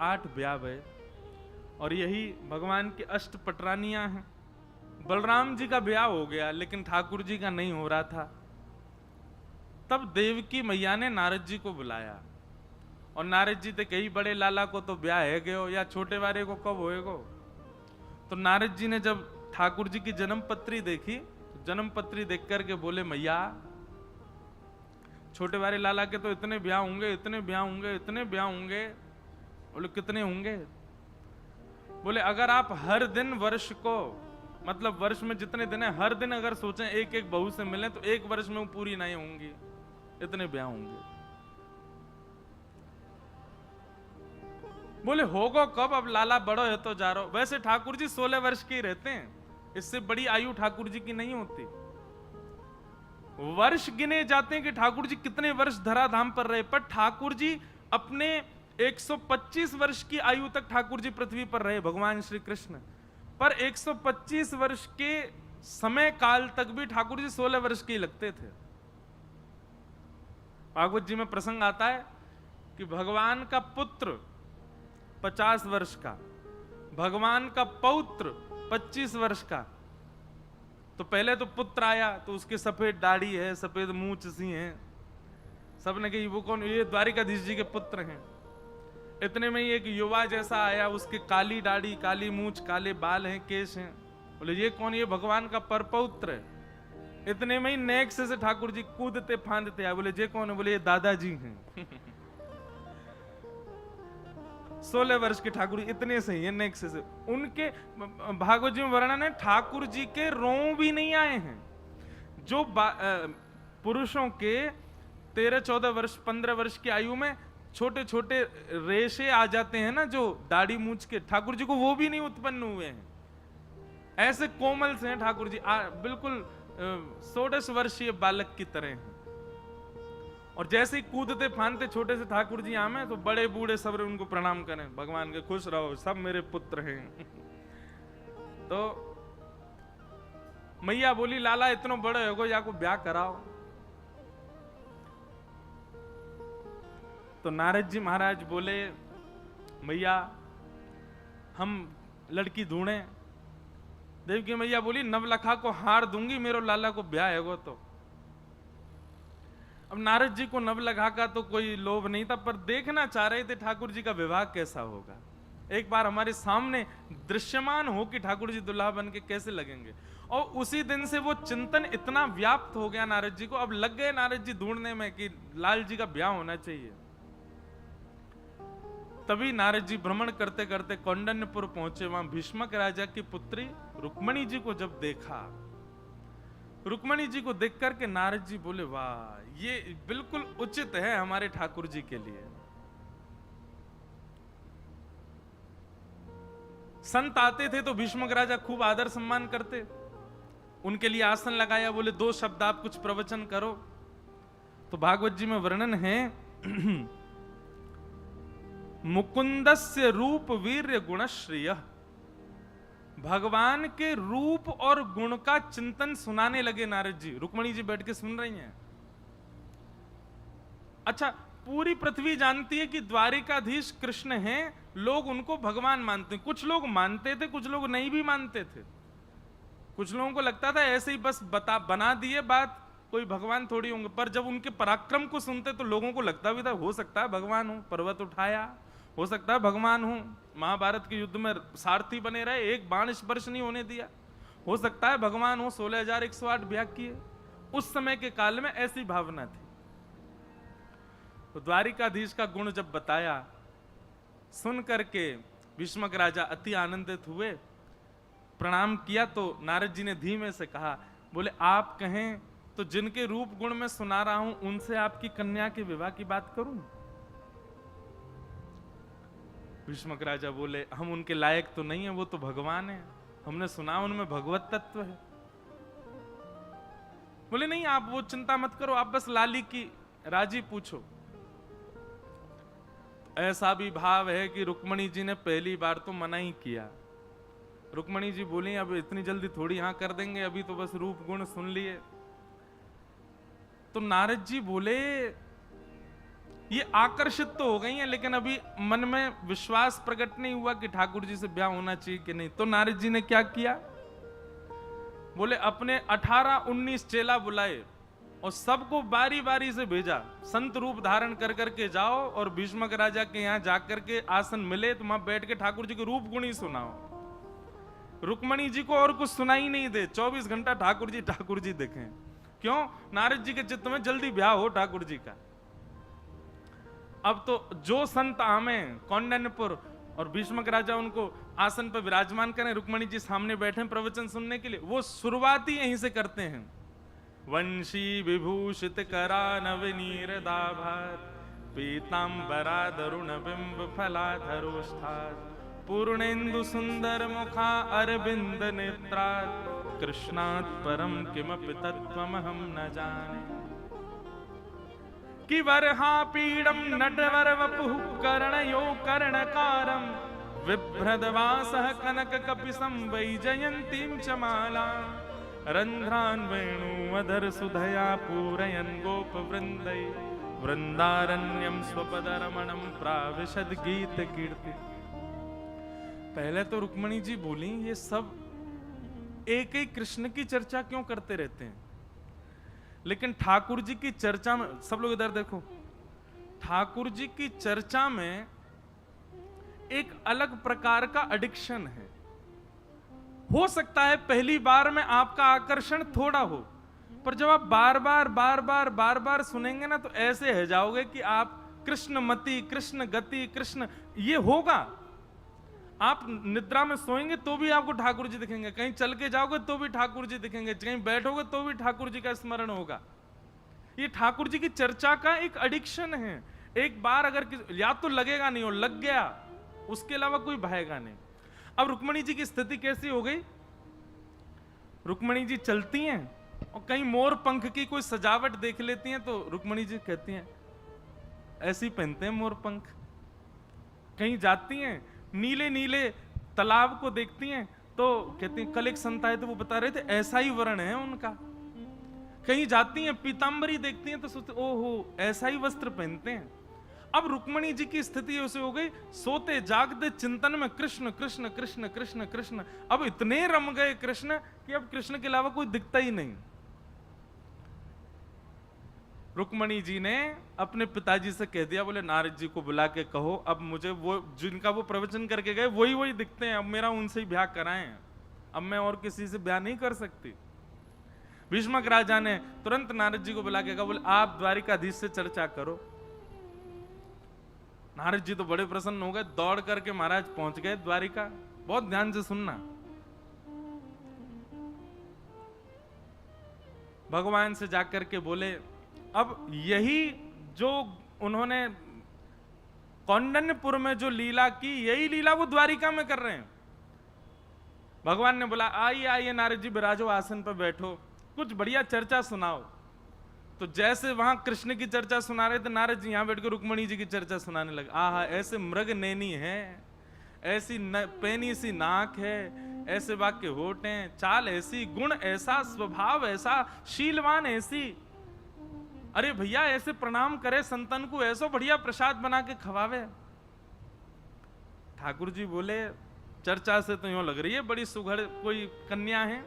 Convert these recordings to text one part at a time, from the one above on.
108 ब्याह भये और यही भगवान की अष्ट पटरानियां हैं। बलराम जी का ब्याह हो गया लेकिन ठाकुर जी का नहीं हो रहा था। तब देवकी मैया ने नारद जी को बुलाया और नारद जी ते कही बड़े लाला को तो ब्याह है गयो या छोटे वाले को कब होएगो। तो नारद जी ने जब ठाकुर जी की जन्म पत्री देखी, जन्म पत्री देख करके बोले मैया छोटे वाले लाला के तो इतने ब्याह होंगे, इतने ब्याह होंगे, इतने ब्याह होंगे। बोले कितने होंगे? बोले अगर आप हर दिन वर्ष को, मतलब वर्ष में जितने दिन है, हर दिन अगर सोचें एक एक बहू से मिले तो एक वर्ष में वो पूरी नहीं होंगी, इतने ब्याह होंगे। बोले होगा कब, अब लाला बड़ो है तो जा रहा। वैसे ठाकुर जी 16 वर्ष के ही रहते हैं, इससे बड़ी आयु ठाकुर जी की नहीं होती। वर्ष गिने जाते हैं कि ठाकुर जी कितने वर्ष धराधाम पर रहे, पर ठाकुर जी अपने 125 वर्ष की आयु तक ठाकुर जी पृथ्वी पर रहे, भगवान श्री कृष्ण। पर 125 वर्ष के समय काल तक भी ठाकुर जी 16 वर्ष के ही लगते थे। भागवत जी में प्रसंग आता है कि भगवान का पुत्र 50 वर्ष का, भगवान का पौत्र 25 वर्ष का। तो पहले तो पुत्र आया तो उसके सफेद दाढ़ी है, सफेद मूंछ सी है, सबने कही वो कौन, ये द्वारिकाधीश जी के पुत्र हैं। इतने में ही एक युवा जैसा आया, उसके काली दाढ़ी, काली मूंछ, काले बाल हैं, केश हैं। बोले ये कौन? ये भगवान का परपौत्र है। इतने में ही नेक्स्ट से ठाकुर जी कूदते फांदते आए। बोले ये कौन है? बोले ये दादाजी हैं। 16 वर्ष के ठाकुर जी इतने से ही है, नेक्स्ट से। उनके भागवत जी में वर्णन है ठाकुर जी के रों भी नहीं आए हैं। जो पुरुषों के 13-14 वर्ष 15 वर्ष की आयु में छोटे छोटे रेशे आ जाते हैं ना, जो दाढ़ी मूंछ के, ठाकुर जी को वो भी नहीं उत्पन्न हुए हैं। ऐसे कोमल से हैं ठाकुर जी, बिल्कुल 16 वर्षीय बालक की तरह हैं। और जैसे ही कूदते फांदते छोटे से ठाकुर जी आमे तो बड़े बूढ़े सब उनको प्रणाम करें, भगवान के खुश रहो, सब मेरे पुत्र हैं। तो मैया बोली लाला इतना बड़े हो गो, या को ब्याह कराओ। तो नारद जी महाराज बोले मैया हम लड़की ढूंढे। देवकी मैया बोली नवलखा को हार दूंगी, मेरो लाला को ब्याह है तो। अब नारद जी को नवलखा का तो कोई लोभ नहीं था, पर देखना चाह रहे थे ठाकुर जी का विवाह कैसा होगा। एक बार हमारे सामने दृश्यमान हो कि ठाकुर जी दुल्हा बन के कैसे लगेंगे। और उसी दिन से वो चिंतन इतना व्याप्त हो गया नारद जी को, अब लग गए नारद जी ढूंढने में कि लाल जी का ब्याह होना चाहिए। तभी नारद जी भ्रमण करते करते कौंडन्यपुर पहुंचे। वहां भीष्मक राजा की पुत्री रुक्मणी जी को जब देखा, रुक्मणी जी को देख करके नारद जी बोले वाह ये बिल्कुल उचित है हमारे ठाकुर जी के लिए। संत आते थे तो भीष्मक राजा खूब आदर सम्मान करते, उनके लिए आसन लगाया, बोले 2 शब्द आप कुछ प्रवचन करो। तो भागवत जी में वर्णन है मुकुंदस्य रूप वीर्य गुणश्रिय। भगवान के रूप और गुण का चिंतन सुनाने लगे नारद जी। रुक्मणी जी बैठ के सुन रही हैं। अच्छा, पूरी पृथ्वी जानती है कि द्वारिकाधीश कृष्ण हैं, लोग उनको भगवान मानते हैं। कुछ लोग मानते थे, कुछ लोग नहीं भी मानते थे। कुछ लोगों को लगता था ऐसे ही बस बना दिए बात, कोई भगवान थोड़ी होंगे। पर जब उनके पराक्रम को सुनते तो लोगों को लगता भी था हो सकता है भगवान हो, पर्वत उठाया, हो सकता है भगवान हो, महाभारत के युद्ध में सारथी बने रहे, एक बाण स्पर्श नहीं होने दिया, हो सकता है भगवान हो, 16,108 ब्याह किए। उस समय के काल में ऐसी भावना थी। तो द्वारिकाधीश का गुण जब बताया, सुन करके भीष्मक राजा अति आनंदित हुए, प्रणाम किया। तो नारद जी ने धीमे से कहा, बोले आप कहें तो जिनके रूप गुण में सुना रहा हूं उनसे आपकी कन्या के विवाह की बात करूं। भीष्मक राजा बोले हम उनके लायक तो नहीं है, वो तो भगवान है, हमने सुना उनमें भगवत तत्व है। बोले नहीं आप वो चिंता मत करो, आप बस लाली की राजी पूछो। ऐसा भी भाव है कि रुक्मणी जी ने पहली बार तो मना ही किया। रुक्मणी जी बोली अब इतनी जल्दी थोड़ी हां कर देंगे, अभी तो बस रूप गुण सुन लिए। तो नारद जी बोले ये आकर्षित तो हो गई हैं, लेकिन अभी मन में विश्वास प्रकट नहीं हुआ कि ठाकुर जी से ब्याह होना चाहिए कि नहीं। तो नारद जी ने क्या किया, बोले अपने 18-19 चेला बुलाए और सबको बारी बारी से भेजा, संत रूप धारण कर करके जाओ और भीष्मक राजा के यहाँ जाकर के आसन मिले तो वहां बैठ के ठाकुर जी के रूप गुण ही सुनाओ। रुक्मणी जी को और कुछ सुनाई नहीं दे, 24 घंटा ठाकुर जी देखें। क्यों? नारद जी के चित्त में जल्दी ब्याह हो ठाकुर जी का। अब तो जो संत आमे कौंडन्यपुर और भीष्मक राजा उनको आसन पर विराजमान करें, रुक्मणी जी सामने बैठे प्रवचन सुनने के लिए, वो शुरुआत ही यहीं से करते हैं। वंशी विभूषित करा नवनीर दाभार, पीतांबरा दरुण बिंब फलाधरोष्ठार, पूर्णेन्दु सुंदर मुखा अरविंद नेत्रा, कृष्णात् परम किमपि तत्त्वमहं न जाने। कि वरहा पीडम नटवर वपुः कर्णयो कर्णकारम, विभ्रदवासः कनक कपिसं वैजयन्तीं च माला, रंध्रान् वेणुवधर सुधया पूरयन् गोपवृन्दै, वृंदारण्यं स्वपदरमणं प्राविशद गीत कीर्ति। पहले तो रुक्मणी जी बोली, ये सब एक ही कृष्ण की चर्चा क्यों करते रहते हैं, लेकिन ठाकुर जी की चर्चा में, सब लोग इधर देखो, ठाकुर जी की चर्चा में एक अलग प्रकार का एडिक्शन है। हो सकता है पहली बार में आपका आकर्षण थोड़ा हो, पर जब आप बार बार सुनेंगे ना, तो ऐसे है जाओगे कि आप कृष्णमति, कृष्ण गति, कृष्ण, ये होगा। आप निद्रा में सोएंगे तो भी आपको ठाकुर जी दिखेंगे, कहीं चल के जाओगे तो भी ठाकुर जी दिखेंगे, कहीं बैठोगे तो भी ठाकुर जी का स्मरण होगा। ये ठाकुर जी की चर्चा का एक एडिक्शन है। एक बार अगर या तो लगेगा नहीं, और लग गया उसके अलावा कोई भाएगा नहीं। अब रुक्मणी जी की स्थिति कैसी हो गई, रुक्मणी जी चलती हैं और कहीं मोर पंख की कोई सजावट देख लेती हैं, तो रुक्मणी जी कहती हैं ऐसी पहनते हैं मोर पंख। कहीं जाती हैं, नीले नीले तालाब को देखती हैं तो कहती हैं, कल एक संत आए तो वो बता रहे थे ऐसा ही वर्ण है उनका। कहीं जाती हैं, पीतांबरी देखती हैं तो सोचते ओहो ऐसा ही वस्त्र पहनते हैं। अब रुक्मणी जी की स्थिति ऐसे हो गई, सोते जागते चिंतन में कृष्ण कृष्ण कृष्ण कृष्ण कृष्ण। अब इतने रम गए कृष्ण कि अब कृष्ण के अलावा कोई दिखता ही नहीं। रुक्मणी जी ने अपने पिताजी से कह दिया, बोले नारद जी को बुला के कहो, अब मुझे वो जिनका वो प्रवचन करके गए वही दिखते हैं, अब मेरा उनसे ही ब्याह कराएं, अब मैं और किसी से ब्याह नहीं कर सकती। भीष्मक राजा ने तुरंत नारद जी को बुला के कहा, बोले आप द्वारिकाधीश से चर्चा करो। नारद जी तो बड़े प्रसन्न हो गए, दौड़ करके महाराज पहुंच गए द्वारिका। बहुत ध्यान से सुनना, भगवान से जाकर के बोले, अब यही जो उन्होंने कौंडन्यपुर में जो लीला की, यही लीला वो द्वारिका में कर रहे हैं। भगवान ने बोला आइए आइए नारद जी विराजो, आसन पर बैठो, कुछ बढ़िया चर्चा सुनाओ। तो जैसे वहां कृष्ण की चर्चा सुना रहे थे, नारद जी यहां बैठकर रुक्मणी जी की चर्चा सुनाने लगे। आहा, ऐसे मृग नैनी है, ऐसी पैनी सी नाक है, ऐसे वाक्य होठ हैं, चाल ऐसी, गुण ऐसा, स्वभाव ऐसा, शीलवान ऐसी। अरे भैया ऐसे प्रणाम करे संतन को, ऐसा बढ़िया प्रसाद बना के खवावे। ठाकुर जी बोले चर्चा से तो यूं लग रही है बड़ी सुघड़ कोई कन्या है।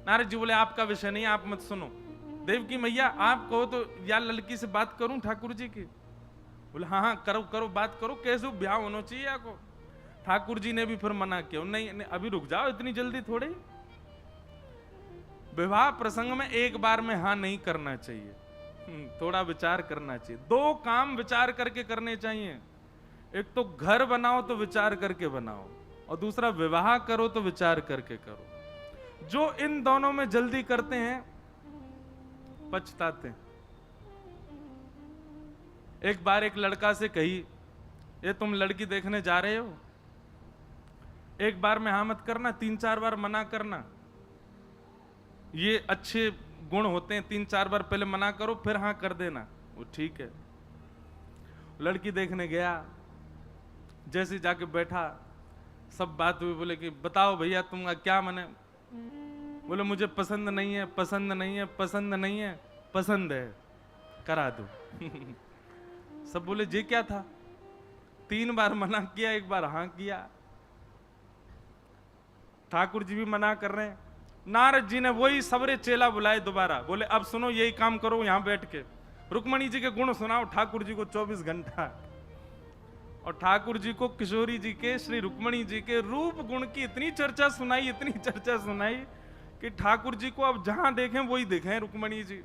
नारद जी बोले आपका विषय नहीं, आप मत सुनो। देवकी मैया आप कहो तो या लड़की से बात करूं ठाकुर जी की? बोले हाँ हाँ करो करो, बात करो, कैसे ब्याह होना चाहिए आपको। ठाकुर जी ने भी फिर मना किया, नहीं, नहीं अभी रुक जाओ, इतनी जल्दी थोड़ी। विवाह प्रसंग में एक बार में हाँ नहीं करना चाहिए, थोड़ा विचार करना चाहिए। दो काम विचार करके करने चाहिए, एक तो घर बनाओ तो विचार करके बनाओ, और दूसरा विवाह करो तो विचार करके करो। जो इन दोनों में जल्दी करते हैं पछताते हैं। एक बार एक लड़का से कही, ये तुम लड़की देखने जा रहे हो, एक बार में हाँ मत करना, 3-4 बार मना करना। ये अच्छे गुण होते हैं, 3-4 बार पहले मना करो फिर हाँ कर देना, वो ठीक है। लड़की देखने गया, जैसे जाके बैठा, सब बात हुई। बोले कि बताओ भैया तुम क्या मने? बोले मुझे पसंद नहीं है, पसंद नहीं है, पसंद नहीं है, पसंद है। करा दो। सब बोले जे क्या था? 3 बार मना किया, 1 बार हाँ किया। ठाकुर जी भी मना कर रहे हैं। नारद जी ने वही सबरे चेला बुलाए दोबारा, बोले अब सुनो, यही काम करो यहां बैठ के, रुक्मणी जी के गुण सुनाओ ठाकुर जी को 24 घंटा। और ठाकुर जी को किशोरी जी के, श्री रुक्मणी जी के रूप गुण की इतनी चर्चा सुनाई, इतनी चर्चा सुनाई कि ठाकुर जी को अब जहां देखें वही देखें रुक्मणी जी।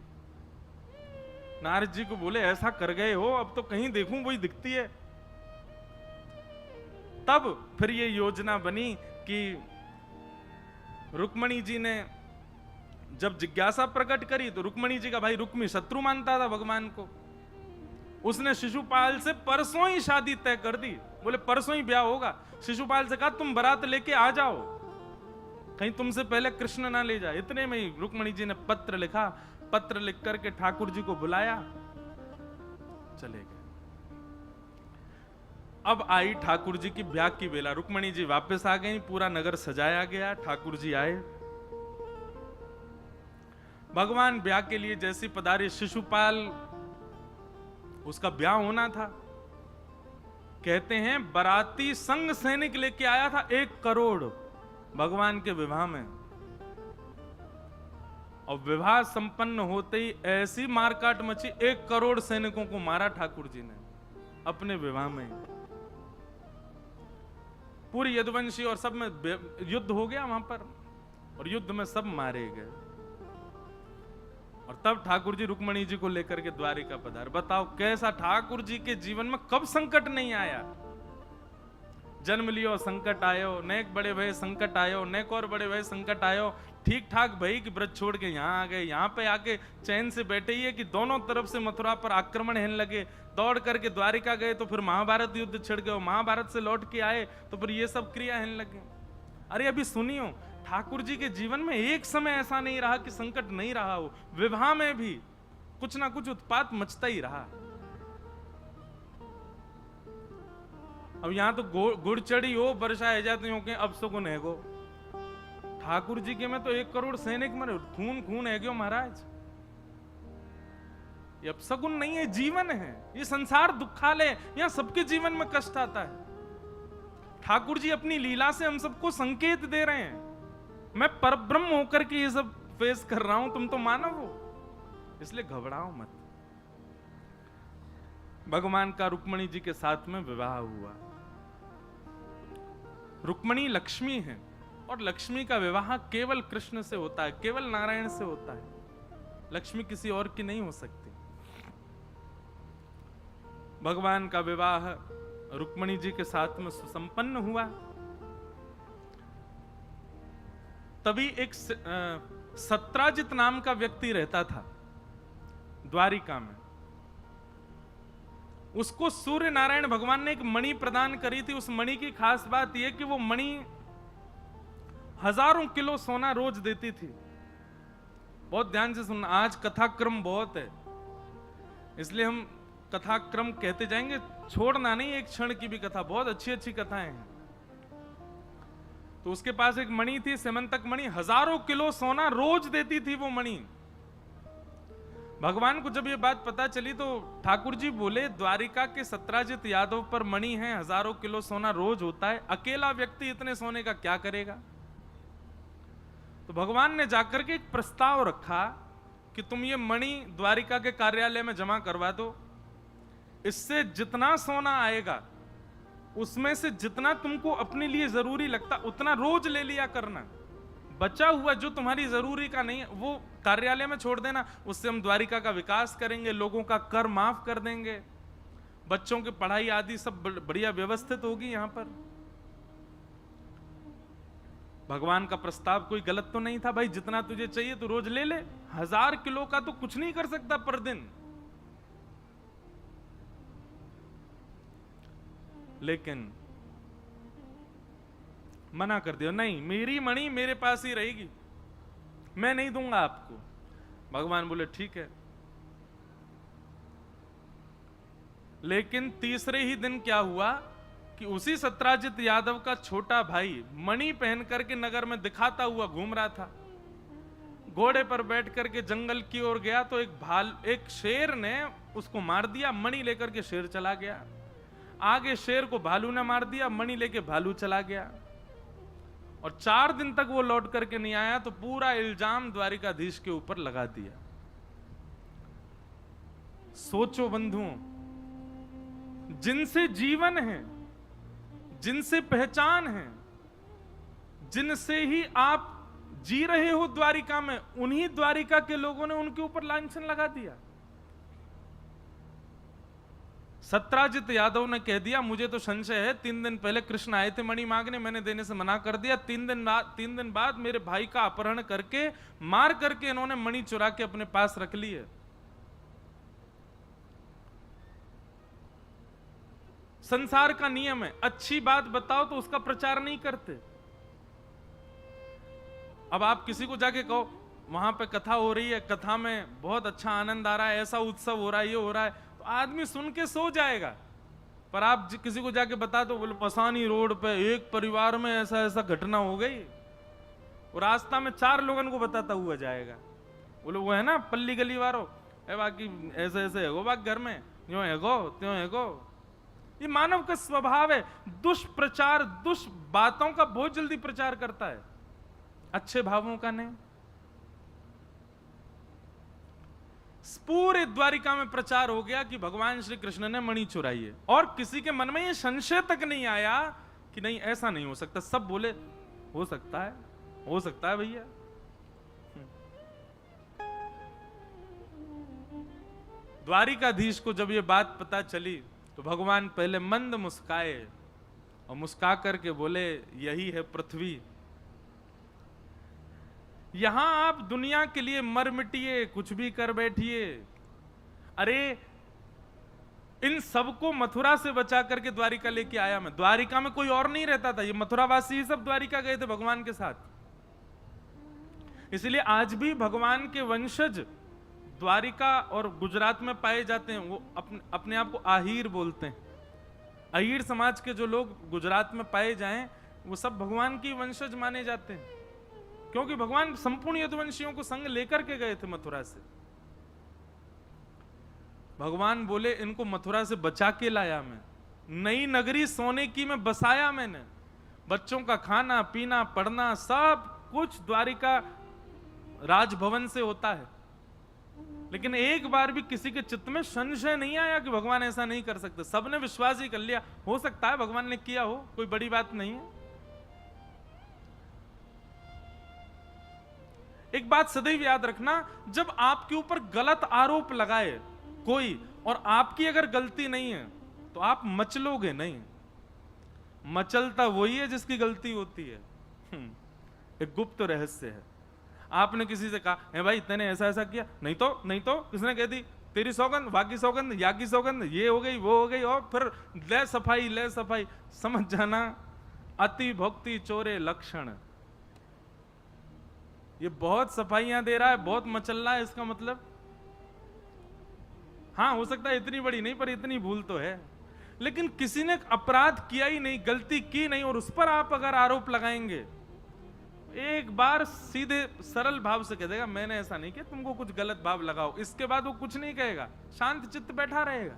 नारद जी को बोले ऐसा कर गए हो, अब तो कहीं देखूं वही दिखती है। तब फिर ये योजना बनी कि रुक्मणी जी ने जब जिज्ञासा प्रकट करी तो रुक्मणी जी का भाई रुक्मी शत्रु मानता था भगवान को। उसने शिशुपाल से परसों ही शादी तय कर दी, बोले परसों ही ब्याह होगा। शिशुपाल से कहा तुम बारात लेके आ जाओ, कहीं तुमसे पहले कृष्ण ना ले जाए। इतने में ही रुक्मणी जी ने पत्र लिखा, पत्र लिख करके ठाकुर जी को बुलाया, चले गए। अब आई ठाकुर जी की ब्याह की बेला। रुक्मणी जी वापस आ गई, पूरा नगर सजाया गया, ठाकुर जी आए। भगवान ब्याह के लिए जैसी पधारे, शिशुपाल उसका ब्याह होना था। कहते हैं बाराती संग सैनिक लेके आया था 1 करोड़ भगवान के विवाह में। और विवाह संपन्न होते ही ऐसी मारकाट मची, 1 करोड़ सैनिकों को मारा ठाकुर जी ने अपने विवाह में। पूरी यदुवंशी और सब में युद्ध हो गया वहां पर, और युद्ध में सब मारे गए। और तब ठाकुर जी रुक्मणी जी को लेकर के द्वारिका पधार। बताओ कैसा ठाकुर जी के जीवन में कब संकट नहीं आया। जन्म लियो संकट आयो, नेक बड़े भय संकट आयो, नेक और बड़े भय संकट आयो। ठीक ठाक भई कि व्रत छोड़ के यहाँ आ गए, यहाँ पे आके चैन से बैठे ही है कि दोनों तरफ से मथुरा पर आक्रमण होने लगे। दौड़ करके द्वारिका गए तो फिर महाभारत युद्ध छिड़ गए, महाभारत से लौट के आए तो फिर ये सब क्रिया होने लगे। अरे अभी सुनियो, ठाकुर जी के जीवन में एक समय ऐसा नहीं रहा कि संकट नहीं रहा हो। विवाह में भी कुछ ना कुछ उत्पात मचता ही रहा। अब यहां तो गुड़ चढ़ी हो, वर्षा है जाती हो के अब सुगुन है गो। ठाकुर जी के में तो 1 करोड़ सैनिक मरे, खून खून है गयो महाराज। ये अब सगुन नहीं है, जीवन है। ये संसार दुखालय, यहां सबके जीवन में कष्ट आता है। ठाकुर जी अपनी लीला से हम सबको संकेत दे रहे हैं, मैं परब्रह्म होकर के ये सब फेस कर रहा हूं, तुम तो मानव हो, इसलिए घबराओ मत। भगवान का रुक्मणी जी के साथ में विवाह हुआ। रुक्मणी लक्ष्मी है, और लक्ष्मी का विवाह केवल कृष्ण से होता है, केवल नारायण से होता है। लक्ष्मी किसी और की नहीं हो सकती। भगवान का विवाह रुक्मणी जी के साथ में सुसंपन्न हुआ। तभी एक सत्राजित नाम का व्यक्ति रहता था द्वारिका में। उसको सूर्य नारायण भगवान ने एक मणि प्रदान करी थी। उस मणि की खास बात यह कि वो मणि हजारों किलो सोना रोज देती थी। बहुत ध्यान से सुनना, आज कथाक्रम बहुत है, इसलिए हम कथाक्रम कहते जाएंगे, छोड़ना नहीं एक क्षण की भी कथा। बहुत अच्छी अच्छी कथाएं हैं। तो उसके पास एक मणि थी, सेमंतक मणि, हजारों किलो सोना रोज देती थी वो मणि। भगवान को जब ये बात पता चली तो ठाकुर जी बोले, द्वारिका के सत्राजित यादव पर मणि है, हजारों किलो सोना रोज होता है, अकेला व्यक्ति इतने सोने का क्या करेगा। तो भगवान ने जाकर के एक प्रस्ताव रखा कि तुम ये मणि द्वारिका के कार्यालय में जमा करवा दो। इससे जितना सोना आएगा उसमें से जितना तुमको अपने लिए जरूरी लगता उतना रोज ले लिया करना। बचा हुआ जो तुम्हारी जरूरी का नहीं है वो कार्यालय में छोड़ देना। उससे हम द्वारिका का विकास करेंगे, लोगों का कर माफ कर देंगे, बच्चों की पढ़ाई आदि सब बढ़िया व्यवस्थित होगी यहां पर। भगवान का प्रस्ताव कोई गलत तो नहीं था। भाई जितना तुझे चाहिए तो रोज ले ले, 1000 किलो का तो कुछ नहीं कर सकता पर दिन। लेकिन मना कर दिया, नहीं मेरी मणि मेरे पास ही रहेगी, मैं नहीं दूंगा आपको। भगवान बोले ठीक है। लेकिन तीसरे ही दिन क्या हुआ कि उसी सत्राजित यादव का छोटा भाई मणि पहन करके नगर में दिखाता हुआ घूम रहा था। घोड़े पर बैठ करके जंगल की ओर गया तो एक शेर ने उसको मार दिया, मणि लेकर के शेर चला गया। आगे शेर को भालू ने मार दिया, मणि लेके भालू चला गया। और 4 दिन तक वो लौट करके नहीं आया तो पूरा इल्जाम द्वारिकाधीश के ऊपर लगा दिया। सोचो बंधुओं, जिनसे जीवन है, जिनसे पहचान है, जिनसे ही आप जी रहे हो द्वारिका में, उन्हीं द्वारिका के लोगों ने उनके ऊपर लांछन लगा दिया। सत्राजित यादव ने कह दिया मुझे तो संशय है, 3 दिन पहले कृष्ण आए थे मणि मांगने, मैंने देने से मना कर दिया। 3 दिन बाद मेरे भाई का अपहरण करके मार करके इन्होंने मणि चुरा के अपने पास रख ली है। संसार का नियम है, अच्छी बात बताओ तो उसका प्रचार नहीं करते। अब आप किसी को जाके कहो वहां पे कथा हो रही है, कथा में बहुत अच्छा आनंद आ रहा है, ऐसा उत्सव हो रहा है, ये हो रहा है, तो आदमी सुन के सो जाएगा। पर आप किसी को जाके बता दो, बोले पसानी रोड पे एक परिवार में ऐसा ऐसा घटना हो गई, और रास्ता में 4 लोगों को बताता हुआ जाएगा। बोले वो है ना पल्ली गली वालों, बाकी ऐसे ऐसे है गो, बाकी घर में यो है गो त्यों है गो। ये मानव का स्वभाव है, दुष्प्रचार, दुष्ट बातों का बहुत जल्दी प्रचार करता है, अच्छे भावों का नहीं। पूरे द्वारिका में प्रचार हो गया कि भगवान श्री कृष्ण ने मणि चुराई है, और किसी के मन में ये संशय तक नहीं आया कि नहीं ऐसा नहीं हो सकता। सब बोले हो सकता है भैया। द्वारिकाधीश को जब ये बात पता चली तो भगवान पहले मंद मुस्काए और मुस्का करके बोले यही है पृथ्वी, यहां आप दुनिया के लिए मर मिटिए, कुछ भी कर बैठिए। अरे इन सबको मथुरा से बचा करके द्वारिका लेके आया मैं। द्वारिका में कोई और नहीं रहता था, ये मथुरावासी ही सब द्वारिका गए थे भगवान के साथ। इसलिए आज भी भगवान के वंशज द्वारिका और गुजरात में पाए जाते हैं। वो अपने आप को आहिर बोलते हैं। अहीर समाज के जो लोग गुजरात में पाए जाएं वो सब भगवान की वंशज माने जाते हैं, क्योंकि भगवान संपूर्ण यदुवंशियों को संग लेकर के गए थे मथुरा से। भगवान बोले इनको मथुरा से बचा के लाया मैं, नई नगरी सोने की में बसाया मैंने। बच्चों का खाना पीना पढ़ना सब कुछ द्वारिका राजभवन से होता है, लेकिन एक बार भी किसी के चित्त में संशय नहीं आया कि भगवान ऐसा नहीं कर सकते। सबने विश्वास ही कर लिया, हो सकता है भगवान ने किया हो, कोई बड़ी बात नहीं है। एक बात सदैव याद रखना, जब आपके ऊपर गलत आरोप लगाए कोई और आपकी अगर गलती नहीं है तो आप मचलोगे नहीं। मचलता वही है जिसकी गलती होती है। एक गुप्त रहस्य है। आपने किसी से कहा है भाई तूने ऐसा ऐसा किया, नहीं तो किसने कह दी तेरी सौगंध, वाकी सौगंध, या की सौगंध, ये हो गई वो हो गई, और फिर ले सफाई, समझ जाना अति भक्ति चोरे लक्षण। ये बहुत सफाइयां दे रहा है, बहुत मचल रहा है, इसका मतलब हाँ हो सकता है इतनी बड़ी नहीं पर इतनी भूल तो है। लेकिन किसी ने अपराध किया ही नहीं, गलती की नहीं, और उस पर आप अगर आरोप लगाएंगे, एक बार सीधे सरल भाव से कह देगा मैंने ऐसा नहीं किया, तुमको कुछ गलत भाव लगाओ। इसके बाद वो कुछ नहीं कहेगा, शांत चित्त बैठा रहेगा।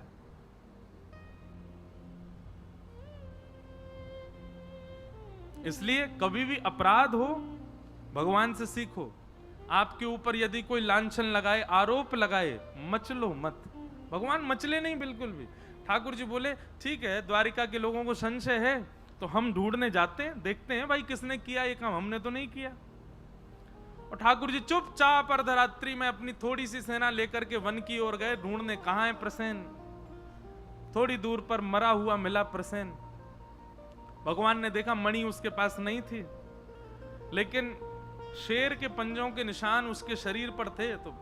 इसलिए कभी भी अपराध हो भगवान से सीखो। आपके ऊपर यदि कोई लांछन लगाए, आरोप लगाए, मचलो मत। भगवान मचले नहीं बिल्कुल भी। ठाकुर जी बोले ठीक है द्वारिका के लोगों को संशय है तो हम ढूंढने जाते हैं, देखते हैं भाई किसने किया ये काम, हमने तो नहीं किया। और ठाकुर जी चुपचाप अर्धरात्रि में अपनी थोड़ी सी सेना लेकर के वन की ओर गए ढूंढने, कहां है प्रसेन। थोड़ी दूर पर मरा हुआ मिला प्रसेन। भगवान ने देखा मणि उसके पास नहीं थी, लेकिन शेर के पंजों के निशान उसके शरीर पर थे। तो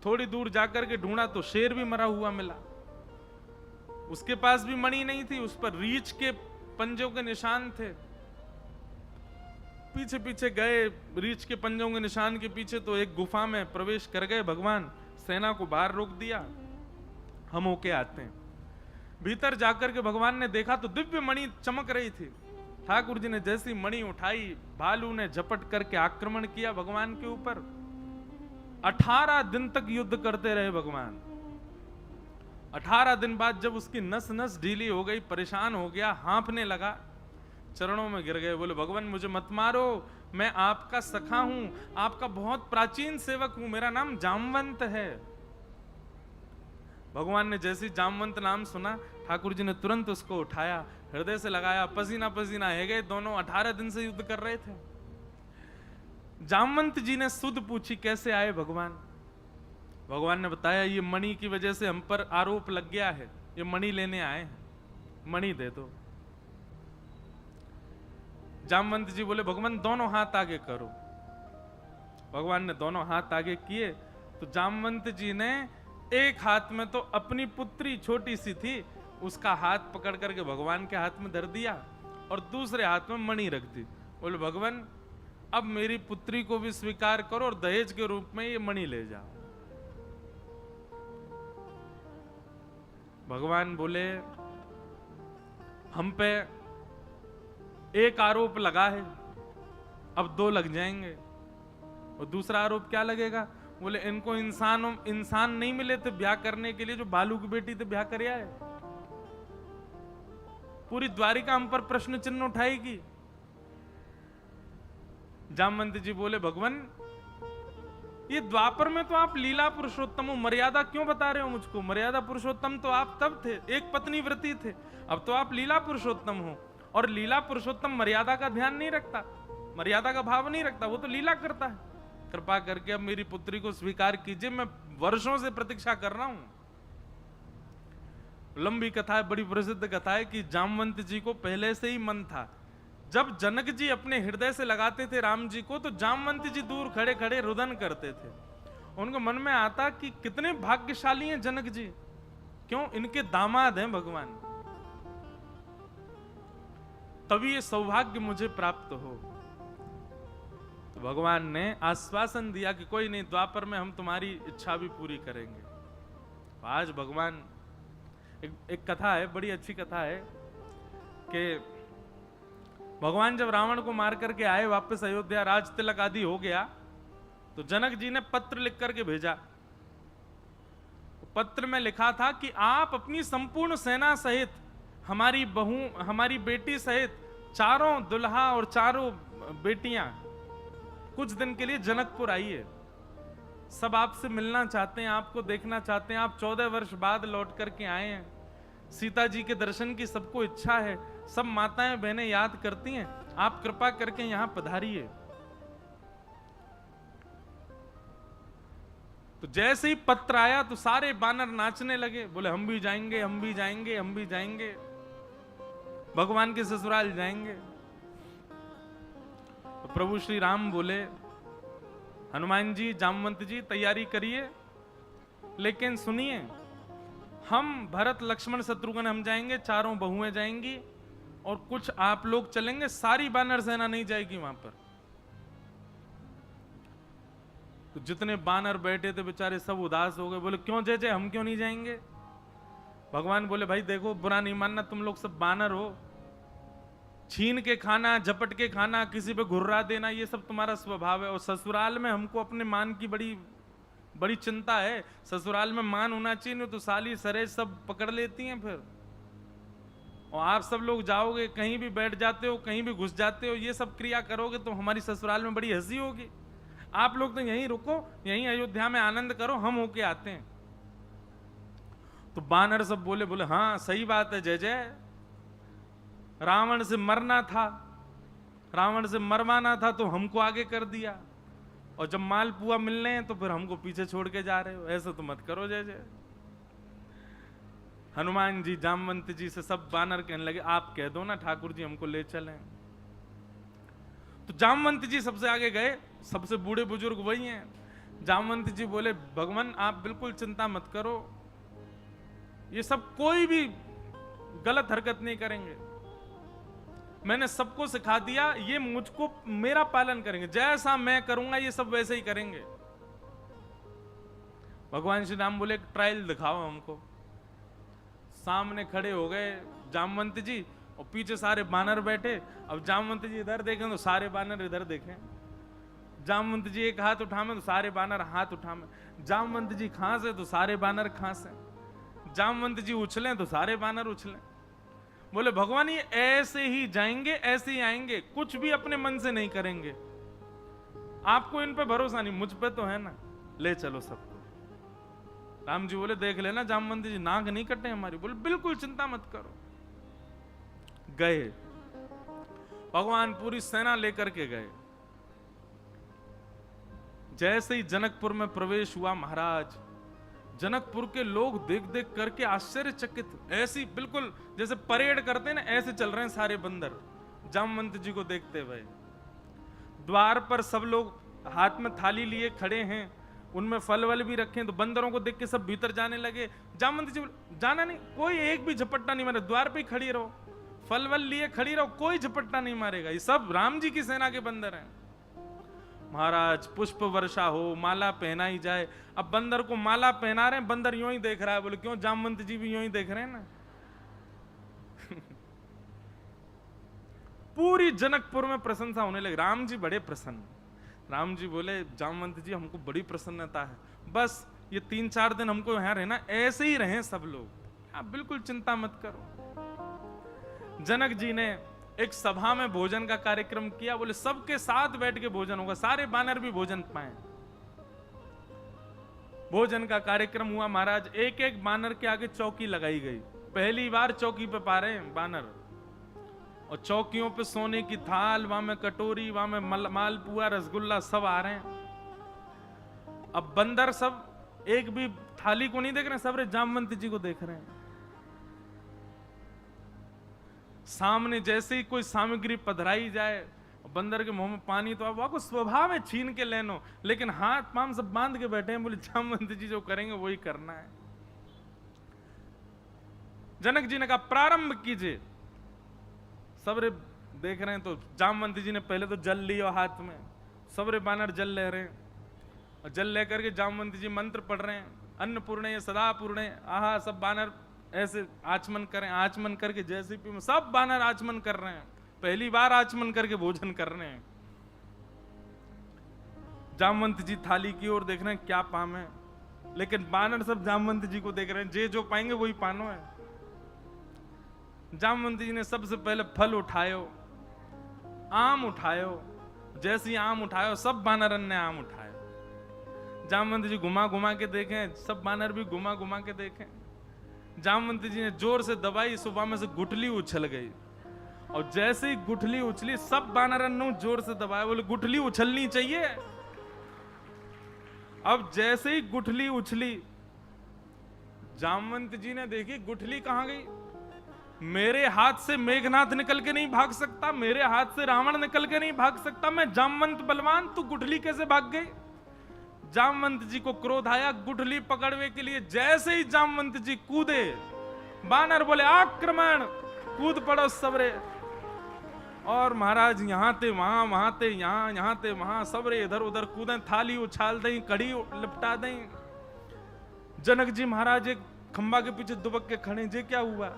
थोड़ी दूर जाकर के ढूंढा तो शेर भी मरा हुआ मिला, उसके पास भी मणि नहीं थी, उस पर रीछ के पंजों के निशान थे। पीछे पीछे गए, रीछ के पंजों के निशान के पीछे तो एक गुफा में प्रवेश कर गए भगवान। सेना को बाहर रोक दिया, हम होके आते हैं। भीतर जाकर के भगवान ने देखा तो दिव्य मणि चमक रही थी। ठाकुर जी ने जैसी मणि उठाई, भालू ने झपट करके आक्रमण किया भगवान के ऊपर। 18 दिन तक युद्ध करते रहे भगवान। 18 दिन बाद जब उसकी नस नस ढीली हो गई, परेशान हो गया, हाँफने लगा, चरणों में गिर गए, बोले भगवान मुझे मत मारो, मैं आपका सखा हूं, आपका बहुत प्राचीन सेवक हूं, मेरा नाम जामवंत है। भगवान ने जैसे जामवंत नाम सुना, ठाकुर जी ने तुरंत उसको उठाया, हृदय से लगाया, पसीना पसीना है गए दोनों। 18 दिन से युद्ध कर रहे थे। जामवंत जी ने सुध पूछी, कैसे आए भगवान? भगवान ने बताया, ये मणि की वजह से हम पर आरोप लग गया है, ये मणि लेने आए हैं, मणि दे दो। जामवंत जी बोले भगवान दोनों हाथ आगे करो। भगवान ने दोनों हाथ आगे किए तो जामवंत जी ने एक हाथ में तो अपनी पुत्री छोटी सी थी, उसका हाथ पकड़ करके भगवान के हाथ में धर दिया और दूसरे हाथ में मणि रख दी। बोले भगवान अब मेरी पुत्री को भी स्वीकार करो और दहेज के रूप में ये मणि ले जाओ। भगवान बोले हम पे एक आरोप लगा है, अब 2 लग जाएंगे। और दूसरा आरोप क्या लगेगा? बोले इनको इंसान नहीं मिले थे ब्याह करने के लिए, जो बालू की बेटी थे ब्याह कर आए। पूरी द्वारिका हम पर प्रश्न चिन्ह उठाएगी। जामवंत जी बोले भगवान ये द्वापर में तो आप लीला पुरुषोत्तम हो, मर्यादा क्यों बता रहे हो मुझको? मर्यादा पुरुषोत्तम तो आप तब थे, एक पत्नी व्रती थे, अब तो आप लीला पुरुषोत्तम हो। और लीला पुरुषोत्तम मर्यादा का ध्यान नहीं रखता, मर्यादा का भाव नहीं रखता, वो तो लीला करता है। कृपा करके अब मेरी पुत्री को स्वीकार कीजिए, मैं वर्षों से प्रतीक्षा कर रहा हूं। लंबी कथा है, बड़ी प्रसिद्ध कथा है कि जामवंत जी को पहले से ही मन था, जब जनक जी अपने हृदय से लगाते थे राम जी को, तो जामवंत जी दूर खड़े खड़े रुदन करते थे। उनको मन में आता कि कितने भाग्यशाली हैं जनक जी, क्यों इनके दामाद हैं भगवान, तभी ये सौभाग्य मुझे प्राप्त हो। तो भगवान ने आश्वासन दिया कि कोई नहीं, द्वापर में हम तुम्हारी इच्छा भी पूरी करेंगे। तो आज भगवान एक कथा है, बड़ी अच्छी कथा है कि भगवान जब रावण को मार करके आए वापस अयोध्या, राज तिलक आदि हो गया, तो जनक जी ने पत्र लिख करके भेजा। पत्र में लिखा था कि आप अपनी संपूर्ण सेना सहित, हमारी बहू, हमारी बेटी सहित, चारों दुल्हा और चारों बेटियां कुछ दिन के लिए जनकपुर आइए। सब आपसे मिलना चाहते हैं, आपको देखना चाहते हैं। आप 14 वर्ष बाद लौट करके आए हैं, सीता जी के दर्शन की सबको इच्छा है, सब माताएं बहनें याद करती हैं, आप कृपा करके यहां पधारिए। तो जैसे ही पत्र आया तो सारे बानर नाचने लगे, बोले हम भी जाएंगे, हम भी जाएंगे, हम भी जाएंगे, भगवान के ससुराल जाएंगे। तो प्रभु श्री राम बोले हनुमान जी, जामवंत जी तैयारी करिए, लेकिन सुनिए, हम भरत लक्ष्मण शत्रुघ्न हम जाएंगे, चारों बहुएं जाएंगी और कुछ आप लोग चलेंगे, सारी बानर सेना नहीं जाएगी वहां पर। तो जितने बानर बैठे थे बेचारे सब उदास हो गए, बोले क्यों जय जय, हम क्यों नहीं जाएंगे? भगवान बोले भाई देखो, बुरा नहीं मानना, तुम लोग सब बानर हो, छीन के खाना, झपट के खाना, किसी पे घुर्रा देना, ये सब तुम्हारा स्वभाव है। और ससुराल में हमको अपने मान की बड़ी बड़ी चिंता है, ससुराल में मान होना चाहिए, नहीं तो साली सरेज सब पकड़ लेती हैं फिर। और आप सब लोग जाओगे, कहीं भी बैठ जाते हो, कहीं भी घुस जाते हो, ये सब क्रिया करोगे तो हमारी ससुराल में बड़ी हंसी होगी। आप लोग तो यहीं रुको, यहीं अयोध्या में आनंद करो, हम होके आते हैं। तो बानर सब बोले, बोले हाँ सही बात है जय जय, रावण से मरना था, रावण से मरवाना था तो हमको आगे कर दिया, और जब मालपुआ मिलने हैं तो फिर हमको पीछे छोड़ के जा रहे हो, ऐसा तो मत करो जय जय। हनुमान जी जामवंत जी से सब बानर कहने लगे, आप कह दो ना ठाकुर जी हमको ले चलें। तो जामवंत जी सबसे आगे गए, सबसे बूढ़े बुजुर्ग वही हैं। जामवंत जी बोले भगवान आप बिल्कुल चिंता मत करो, ये सब कोई भी गलत हरकत नहीं करेंगे, मैंने सबको सिखा दिया, ये मुझको मेरा पालन करेंगे, जैसा मैं करूंगा ये सब वैसे ही करेंगे। भगवान श्री राम बोले एक ट्रायल दिखाओ हमको। सामने खड़े हो गए जामवंत जी और पीछे सारे बानर बैठे। अब जामवंत जी इधर देखें तो सारे बानर इधर देखें। जामवंत जी एक हाथ उठावे तो सारे बानर हाथ उठावे। जामवंत जी खांसे तो सारे बानर खांसे। जामवंत जी उछलें तो सारे बानर उछलें। बोले भगवान ये ऐसे ही जाएंगे, ऐसे ही आएंगे, कुछ भी अपने मन से नहीं करेंगे। आपको इन पे भरोसा नहीं, मुझ पे तो है ना, ले चलो सबको। राम जी बोले देख लेना जामवंत जी, नाक नहीं कटे हमारी। बोले बिल्कुल चिंता मत करो। गए, भगवान पूरी सेना लेकर के गए। जैसे ही जनकपुर में प्रवेश हुआ महाराज, जनकपुर के लोग देख देख करके आश्चर्यचकित, ऐसी बिल्कुल जैसे परेड करते हैं ना, ऐसे चल रहे हैं सारे बंदर जामवंत जी को देखते हुए। द्वार पर सब लोग हाथ में थाली लिए खड़े हैं, उनमें फल वल भी रखे हैं। तो बंदरों को देख के सब भीतर जाने लगे। जामवंत जी जाना नहीं, कोई एक भी झपट्टा नहीं मारे, द्वार पे ही खड़ी रहो, फल वल लिए खड़ी रहो, कोई झपट्टा नहीं मारेगा, ये सब राम जी की सेना के बंदर हैं। महाराज पुष्प वर्षा हो, माला पहनाई जाए। अब बंदर को माला पहना रहे हैं, बंदर यूं ही देख रहा है। बोले क्यों? जामवंत जी भी यूं ही देख रहे हैं ना। पूरी जनकपुर में प्रशंसा होने लगी, राम जी बड़े प्रसन्न। राम जी बोले जामवंत जी हमको बड़ी प्रसन्नता है, बस ये 3-4 दिन हमको यहां रहना, ऐसे ही रहें सब लोग, आप बिल्कुल चिंता मत करो। जनक जी ने एक सभा में भोजन का कार्यक्रम किया। बोले सबके साथ बैठ के भोजन होगा, सारे बानर भी भोजन पाएं। भोजन का कार्यक्रम हुआ महाराज। एक एक बानर के आगे चौकी लगाई गई। पहली बार चौकी पे पा रहे हैं बानर, और चौकियों पे सोने की थाल, वहां में कटोरी, वहां में मालपुआ, रसगुल्ला सब आ रहे हैं। अब बंदर सब एक भी थाली को नहीं देख रहे, सब रे जामवंत जी को देख रहे हैं। सामने जैसे ही कोई सामग्री पधराई जाए, बंदर के मुंह में पानी तो अब आपको स्वभाव है छीन के लेनो, लेकिन हाथ पांव सब बांध के बैठे हैं। बोले जामवंत जी जो करेंगे वही करना है। जनक जी ने कहा प्रारंभ कीजिए। सबरे देख रहे हैं तो जामवंत जी ने पहले तो जल लिया हाथ में, सबरे बानर जल ले रहे हैं, और जल लेकर के जामवंत जी मंत्र पढ़ रहे हैं, अन्नपूर्णे सदा पूर्णे आहा। सब बानर ऐसे आचमन करें, आचमन करके जैसे भी सब बानर आचमन कर रहे हैं, पहली बार आचमन करके भोजन कर रहे हैं। जामवंत जी थाली की ओर देख रहे हैं क्या पामे, लेकिन बानर सब जामवंत जी को देख रहे हैं, जे जो पाएंगे वही पानो है। जामवंत जी ने सबसे पहले फल उठायो, आम उठायो। जैसे ही आम उठायो सब बानरन ने आम उठाए। जामवंत जी घुमा घुमा के देखें, सब बानर भी घुमा घुमा के देखें। जामवंत जी ने जोर से दबाई, सुबह में से गुठली उछल गई, और जैसे ही गुठली उछली सब बानरन ने जोर से दबाया। बोले गुठली उछलनी चाहिए। अब जैसे ही गुठली उछली, जामवंत जी ने देखी गुठली कहां गई। मेरे हाथ से मेघनाथ निकल के नहीं भाग सकता, मेरे हाथ से रावण निकल के नहीं भाग सकता, मैं जामवंत बलवान, तू गुठली कैसे भाग गई। जामवंत जी को क्रोध आया, गुठली पकड़ने के लिए जैसे ही जामवंत जी कूदे, बानर बोले आक्रमण, कूद पड़ो सबरे। और महाराज यहां थे वहां, वहां थे यहां, यहां थे वहां, सबरे इधर उधर कूदे, थाली उछाल दें, कड़ी लिपटा दें। जनक जी महाराज एक खंबा के पीछे दुबक के खड़े, जे क्या हुआ।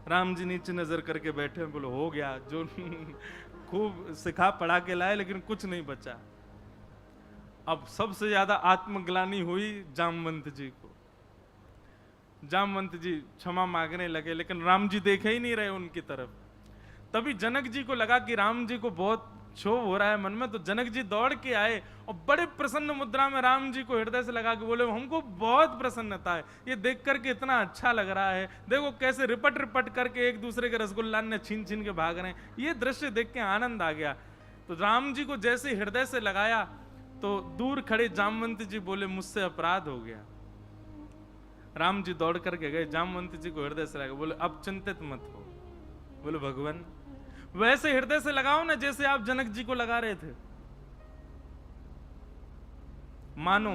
राम जी नीचे नजर करके बैठे, बोलो हो गया, जो खूब सिखा पढ़ा के लाए लेकिन कुछ नहीं बचा। अब सबसे ज्यादा आत्मग्लानि हुई जामवंत जी को। जामवंत जी क्षमा मांगने लगे, लेकिन राम जी देखे ही नहीं रहे उनकी तरफ। तभी जनक जी को लगा कि राम जी को बहुत क्षोभ हो रहा है मन में, तो जनक जी दौड़ के आए और बड़े प्रसन्न मुद्रा में राम जी को हृदय से लगा के बोले हमको बहुत प्रसन्नता है, ये देख करके इतना अच्छा लग रहा है, देखो कैसे रिपट रिपट करके एक दूसरे के रसगुल्ला ने छीन छीन के भाग रहे हैं, ये दृश्य देख के आनंद आ गया। तो राम जी को जैसे हृदय से लगाया तो दूर खड़े जामवंत जी बोले मुझसे अपराध हो गया। राम जी दौड़ करके गए, जामवंत जी को हृदय से लगा, बोले अब चिंतित मत हो। बोले भगवान वैसे हृदय से लगाओ ना जैसे आप जनक जी को लगा रहे थे। मानो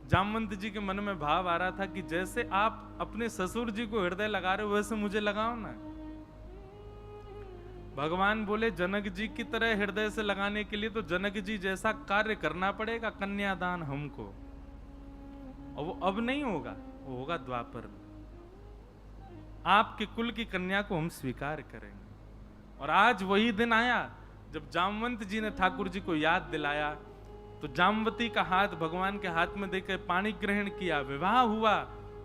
जामवंत जी के मन में भाव आ रहा था कि जैसे आप अपने ससुर जी को हृदय लगा रहे हो वैसे मुझे लगाओ ना। भगवान बोले जनक जी की तरह हृदय से लगाने के लिए तो जनक जी जैसा कार्य करना पड़ेगा, कन्यादान हमको, और वो अब नहीं होगा, वो होगा द्वापर। आपके कुल की कन्या को हम स्वीकार करेंगे। और आज वही दिन आया जब जामवंत जी ने ठाकुर जी को याद दिलाया, तो जामवती का हाथ भगवान के हाथ में देकर पानी ग्रहण किया, विवाह हुआ।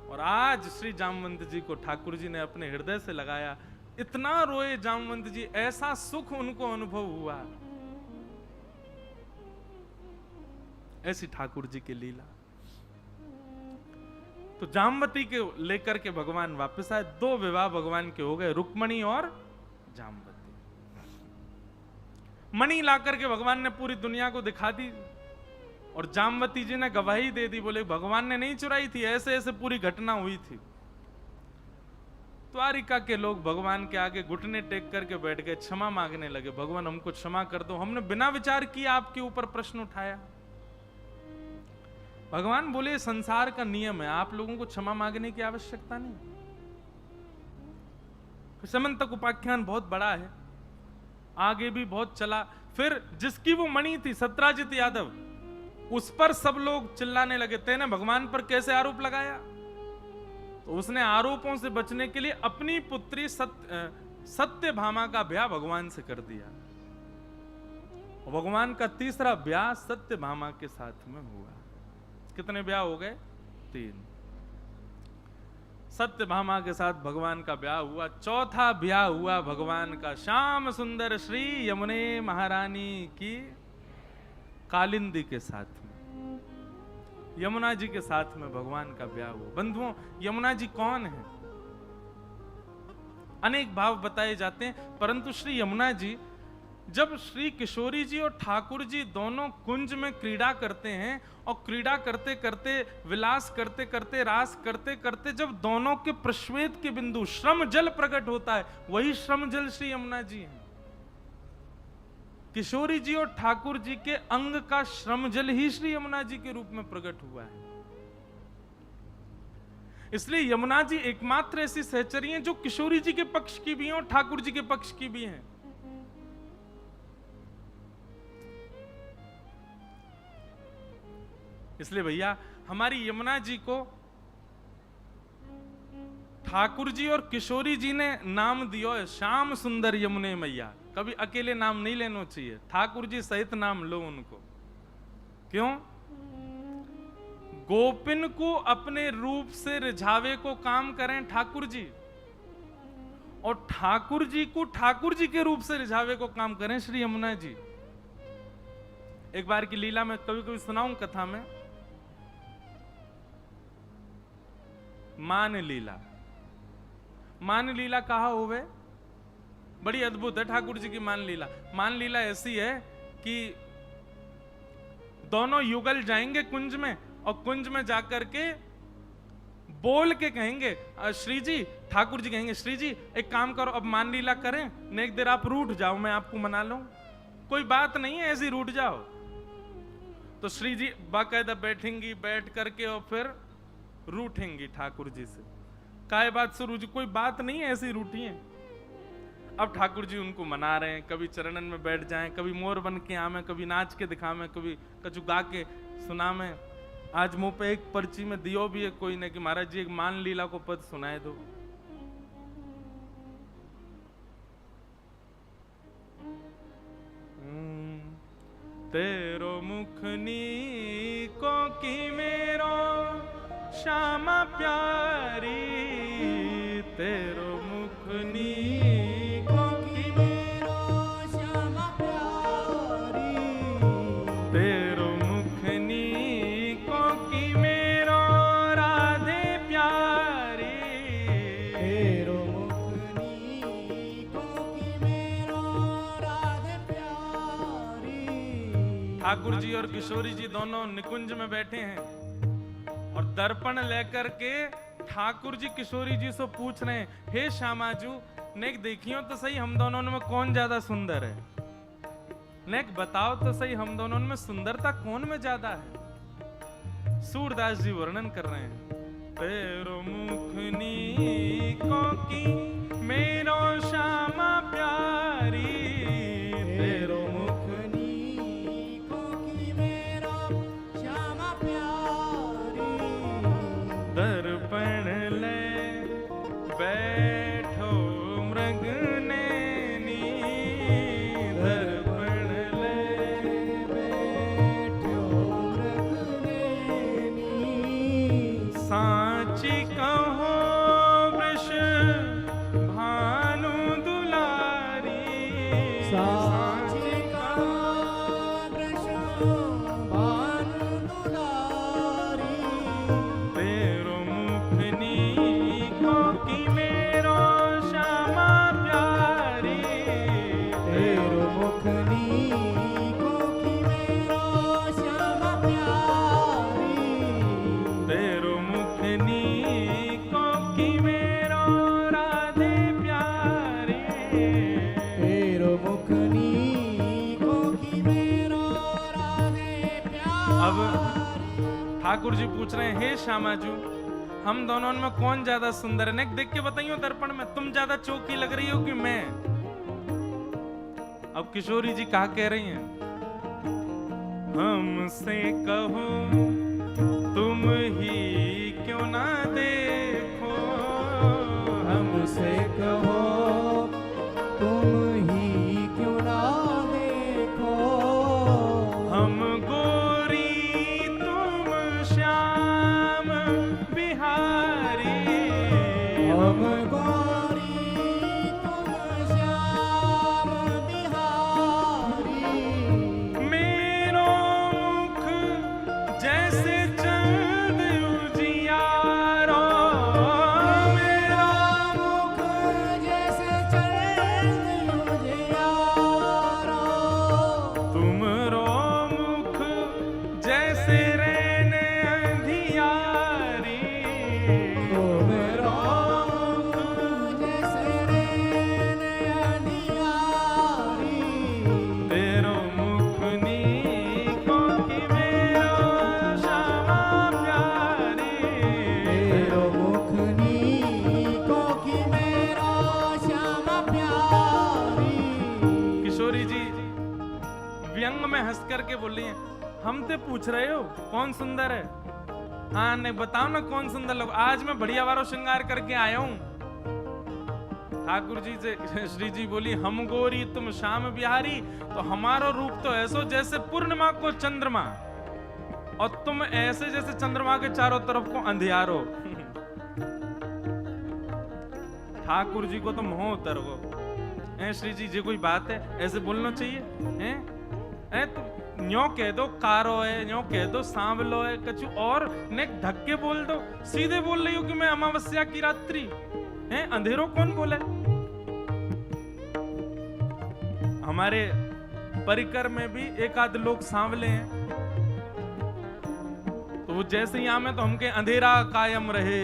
और आज श्री जामवंत जी को ठाकुर जी ने अपने हृदय से लगाया। इतना रोए जामवंत जी, ऐसा सुख उनको अनुभव हुआ। ऐसी ठाकुर जी की लीला। तो जामवती के लेकर के भगवान वापस आए। 2 विवाह भगवान के हो गए, रुक्मणी और जामवती। मणि लाकर के भगवान ने पूरी दुनिया को दिखा दी, और जामवती जी ने गवाही दे दी, बोले भगवान ने नहीं चुराई थी, ऐसे ऐसे पूरी घटना हुई थी। द्वारिका के लोग भगवान के आगे घुटने टेक करके बैठ गए, क्षमा मांगने लगे, भगवान हमको क्षमा कर दो, हमने बिना विचार किए आपके ऊपर प्रश्न उठाया। भगवान बोले संसार का नियम है, आप लोगों को क्षमा मांगने की आवश्यकता नहीं। समंतक उपाख्यान बहुत बड़ा है, आगे भी बहुत चला। फिर जिसकी वो मणि थी सत्राजित यादव, उस पर सब लोग चिल्लाने लगे, तेने भगवान पर कैसे आरोप लगाया? तो उसने आरोपों से बचने के लिए अपनी पुत्री सत्यभामा का ब्याह भगवान से कर दिया। और भगवान का तीसरा ब्याह सत्यभामा के साथ में हुआ। कितने ब्याह हो गए? 3। सत्यभामा के साथ भगवान का ब्याह हुआ। चौथा ब्याह हुआ भगवान का श्याम सुंदर श्री यमुने महारानी की कालिंदी के साथ में, यमुना जी के साथ में भगवान का ब्याह हुआ। बंधुओं, यमुना जी कौन है? अनेक भाव बताए जाते हैं, परंतु श्री यमुना जी, जब श्री किशोरी जी और ठाकुर जी दोनों कुंज में क्रीड़ा करते हैं, और क्रीड़ा करते करते, विलास करते करते, रास करते करते, जब दोनों के प्रश्वेत के बिंदु श्रम जल प्रकट होता है, वही श्रम जल श्री यमुना जी हैं। किशोरी जी और ठाकुर जी के अंग का श्रम जल ही श्री यमुना जी के रूप में प्रकट हुआ है। इसलिए यमुना जी एकमात्र ऐसी सहचरी हैं जो किशोरी जी के पक्ष की भी हैं और ठाकुर जी के पक्ष की भी हैं। इसलिए भैया, हमारी यमुना जी को ठाकुर जी और किशोरी जी ने नाम दियो है श्याम सुंदर यमुने मैया। कभी अकेले नाम नहीं लेना चाहिए, ठाकुर जी सहित नाम लो उनको। क्यों? गोपिन को अपने रूप से रिझावे को काम करें ठाकुर जी, और ठाकुर जी को ठाकुर जी के रूप से रिझावे को काम करें श्री यमुना जी। एक बार की लीला में कभी कभी सुनाऊं कथा में। मान लीला, मान लीला कहा हुए, बड़ी अद्भुत है ठाकुर जी की मान लीला। मान लीला ऐसी है कि दोनों युगल जाएंगे कुंज में, और कुंज में जाकर के बोल के कहेंगे, श्री जी, ठाकुर जी कहेंगे, श्री जी एक काम करो, अब मान लीला करें, नेक देर आप रूठ जाओ, मैं आपको मना लूं, कोई बात नहीं है, ऐसी रूठ जाओ। तो श्री जी बाकायदा बैठेंगी, बैठ करके और फिर रूठेंगी ठाकुर जी से। काय बात से रूठी? कोई बात नहीं है, ऐसी रूठी है। अब ठाकुर जी उनको मना रहे हैं, कभी चरणन में बैठ जाएं, कभी मोर बन के आवे, कभी नाच के दिखावे, कभी कछु गा के सुनावे। आज मुंह पे एक पर्ची में दियो भी है कोई ने कि महाराज जी एक मान लीला को पद सुनाए दो। तेरो मुखनी को की मेरो श्यामा प्यारी, तेरो मुखनी को की मेरो श्यामा प्यारी, तेरो मुखनी को की मेरो राधे प्यारी, तेरो मुखनी को की मेरो राधे प्यारी। ठाकुर जी और किशोरी जी दोनों निकुंज में बैठे हैं और दर्पण लेकर के ठाकुर जी किशोरी जी से पूछ रहे हैं, हे श्यामाजू, नेक देखियो तो सही हम दोनों में कौन ज्यादा सुंदर है? नेक बताओ तो सही हम दोनों में सुंदरता कौन में ज्यादा है? सूरदास जी वर्णन कर रहे हैं, तेरो मुखनी को की मेरो श्यामा प्यारी, तेरो मुखनी को की मेरो श्यामा प्यारी। दर्पण ले बैठो मृग नैनी दर्पण ले, बैठो मृग नैनी, सांची कहो वृष भानु दुलारी, साची का वृष भानु दुलारी, तेरो मुखनी को की मेरो श्यामा प्यारी, तेरो मुखनी को की मेरो श्यामा प्यारी, तेरो मुखनी को की मेरो राधे प्यारी। तेरो मुखनी को की मेरो राधे प्यारी। अब ठाकुर जी पूछ रहे हैं, हे श्यामा जी, हम दोनों में कौन ज्यादा सुंदर है? नेक देख के बताइयो दर्पण में, तुम ज्यादा चौकी लग रही हो कि मैं? अब किशोरी जी कहा कह रही हैं, हमसे कहो तुम ही क्यों ना देखो, हमसे कहो तुम ही क्यों ना देखो, हम गोरी तुम श्याम बिहारी, हम गोरी तुम श्याम बिहारी, मेरो मुख जैसे चंद उजियारो, मेरा मुख जैसे चंद उजियारो, तुमरो मुख जैसे रैन अंधियारी, मेरा मुख जैसे रैन अंधियारी, तेरो मुखनी को की मेरो श्यामा प्यारी, तेरो मुखनी को की मेरो श्यामा प्यारी। किशोरी जी व्यंग में हंस करके बोली हैं, हम ते पूछ रहे हो कौन सुंदर है? हाँ नहीं बताओ ना कौन सुंदर लोग। आज मैं बढ़िया वारो श्रृंगार करके आया हूं। ठाकुर जी से श्री जी बोली, हम गोरी तुम श्याम बिहारी, तो हमारो रूप तो ऐसो जैसे पूर्णिमा को चंद्रमा, और तुम ऐसे जैसे चंद्रमा के चारों तरफ को अंधियारो। ठाकुर जी को तो मोह उतर गो। हैं श्री जी, ये कोई बात है? ऐसे बोलना चाहिए? हैं तो न्यो कह दो कारो है, न्यो कह दो सांवलो है, कछु और ने धक्के बोल दो। सीधे बोल रही हो कि मैं अमावस्या की रात्रि, हैं अंधेरो कौन बोले? हमारे परिकर में भी एक आध लोग सांवले हैं, तो वो जैसे ही आमे तो हमके अंधेरा कायम रहे,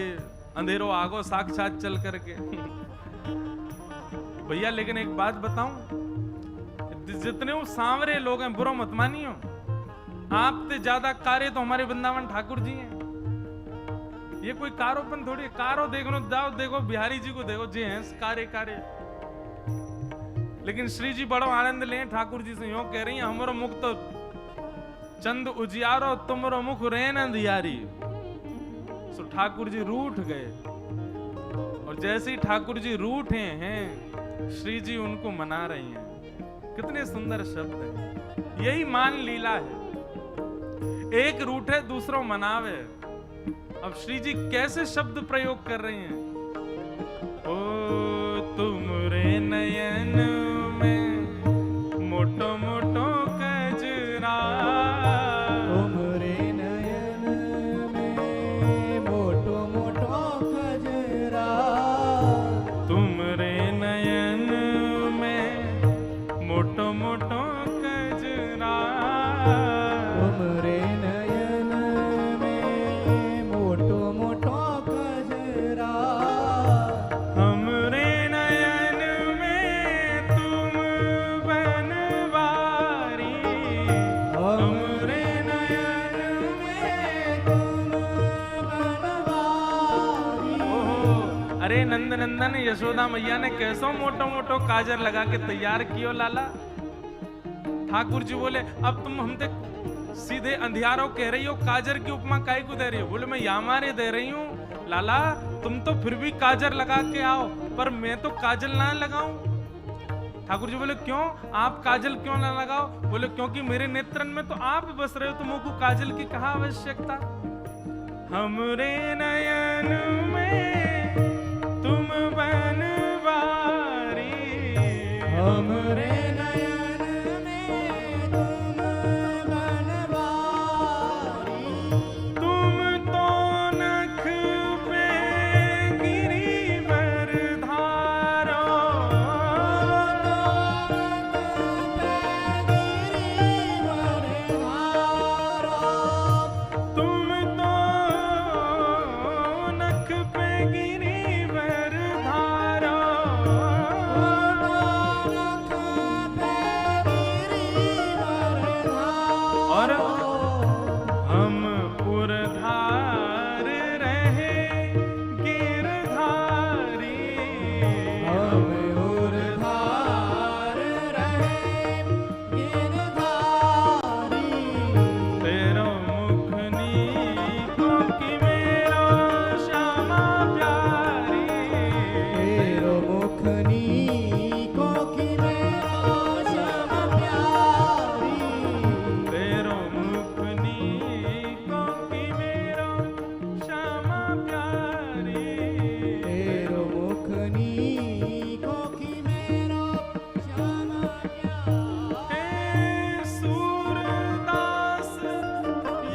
अंधेरो आगो साक्षात चल करके। भैया लेकिन एक बात बताऊं, जितने वो सांवरे लोग हैं बुरा मत मानियो, आपसे ज्यादा कार्य तो हमारे वृंदावन ठाकुर जी हैं। ये कोई कारोपन थोड़ी, कारो देखो जाओ, देखो बिहारी जी को देखो, जी हैं कार्य कार्य। लेकिन श्री जी बड़ो आनंद लें ठाकुर जी से, यूं कह रही हैं, हमारो मुख तो चंद उजियारो, तुमरो मुख रैन अंधियारी। सो ठाकुर जी रूठ गए, और जैसे ही ठाकुर जी रूठे हैं, श्री जी उनको मना रही हैं। कितने सुंदर शब्द है, यही मान लीला है। एक रूठे दूसरों मनावे। अब श्री जी कैसे शब्द प्रयोग कर रही हैं? ओ तुमरे नयन में मोटो मोटो कजरा, तुमरे नयन में मोटो मोटो कजरा, तुमरे नयन में मोटो मोटो कजरा, तुमरे नयन में मोटो मोटो कजरा, हमरे नयन में तुम बनवारी, हमरे नयन में तुम बनवारी। ओहो, अरे नंद नंदन यशोदा मैया ने कैसो मोटो मोटो काजर लगा के तैयार कियो लाला। ठाकुर जी बोले, अब तुम हमसे सीधे अंधियारो कह रही हो, काजर की उपमा काहे को दे रही हो? बोले मैं यामारे दे रही हूँ लाला, तुम तो फिर भी काजल लगा के आओ, पर मैं तो काजल ना लगाऊं। ठाकुर जी बोले क्यों, आप काजल क्यों ना लगाओ? बोले क्योंकि मेरे नेत्रन में तो आप बस रहे हो, तुमको काजल की कहाँ आवश्यकता। हमरे नयन में तुम बनवारी, हमरे नयन में तुम बनवारी, तुम तो नख पे गिरिवर धारो, तुम तो नख पे गिरिवर धारो, और हम उर्धार रहे गिरधारी, हम उर्धार रहे गिरधारी, तेरो मुख नीको कि मेरो श्यामा प्यारी, तेरो मुख नीको कि मेरो श्याम प्यारी, तेरो मुख नीको कि मेरो श्यामा प्यारी, तेरो मुख नीको कि मेरो श्याम प्यारी, हे सूरदास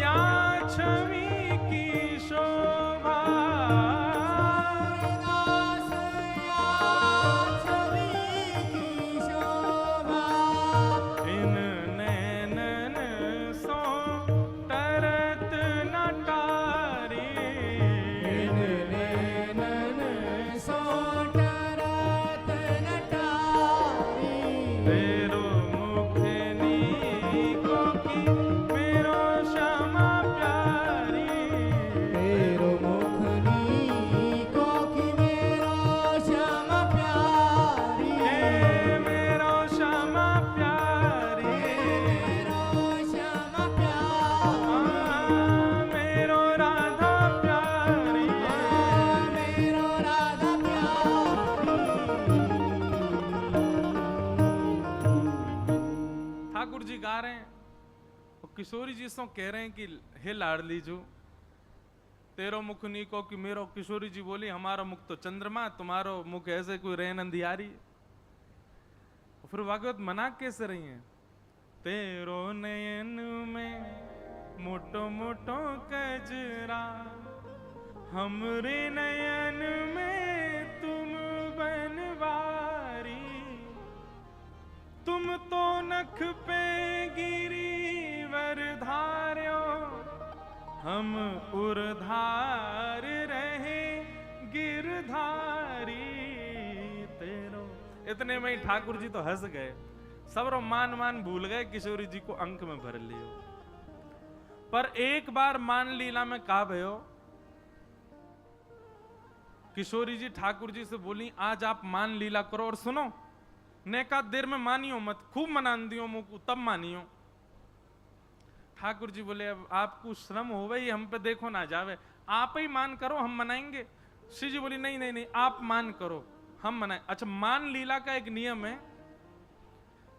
या छवि की शोभा, दास या छवि की शोभा, इन नैनन सो तरत न टारी, इन नैनन सो टरत न टारी, तेरो मुख नीको कि मेरो श्यामा प्यारी, तेरो मुख नीको कि मेरो श्याम प्यारी, हे मेरो श्यामा प्यारी, मेरो श्याम प्यारी, मेरो राधा प्यारी, मेरो राधा प्यारी। ठाकुर जी गा रहे हैं और किशोरी जी से कह रहे हैं कि हे लाडली जो तेरो मुख नीको कि मेरो। किशोरी जी बोली हमारा मुख तो चंद्रमा, तुम्हारो मुख ऐसे कोई रेन अंधियारी। और फिर भागवत मना कैसे रही है, तेरो नयन में मोटो मोटो कजरा, हमरे नयन में तुम बनवारी, तुम तो नख पे गिरिवर धार्यो, हम उर्धार रहे गिरधारी, तेरो। इतने में ही ठाकुर जी तो हंस गए, सबरो मान मान भूल गए, किशोरी जी को अंक में भर लियो। पर एक बार मान लीला में कहा भयो, किशोरी जी ठाकुर जी से बोली आज आप मान लीला करो और सुनो, नेका देर में मानियो मत, खूब मनान दियो मुझको तब मानियो। ठाकुर जी बोले अब आपको श्रम हो गई, हम पे देखो ना जावे, आप ही मान करो हम मनाएंगे। श्री जी बोली नहीं नहीं नहीं, आप मान करो हम मनाए। अच्छा, मान लीला का एक नियम है,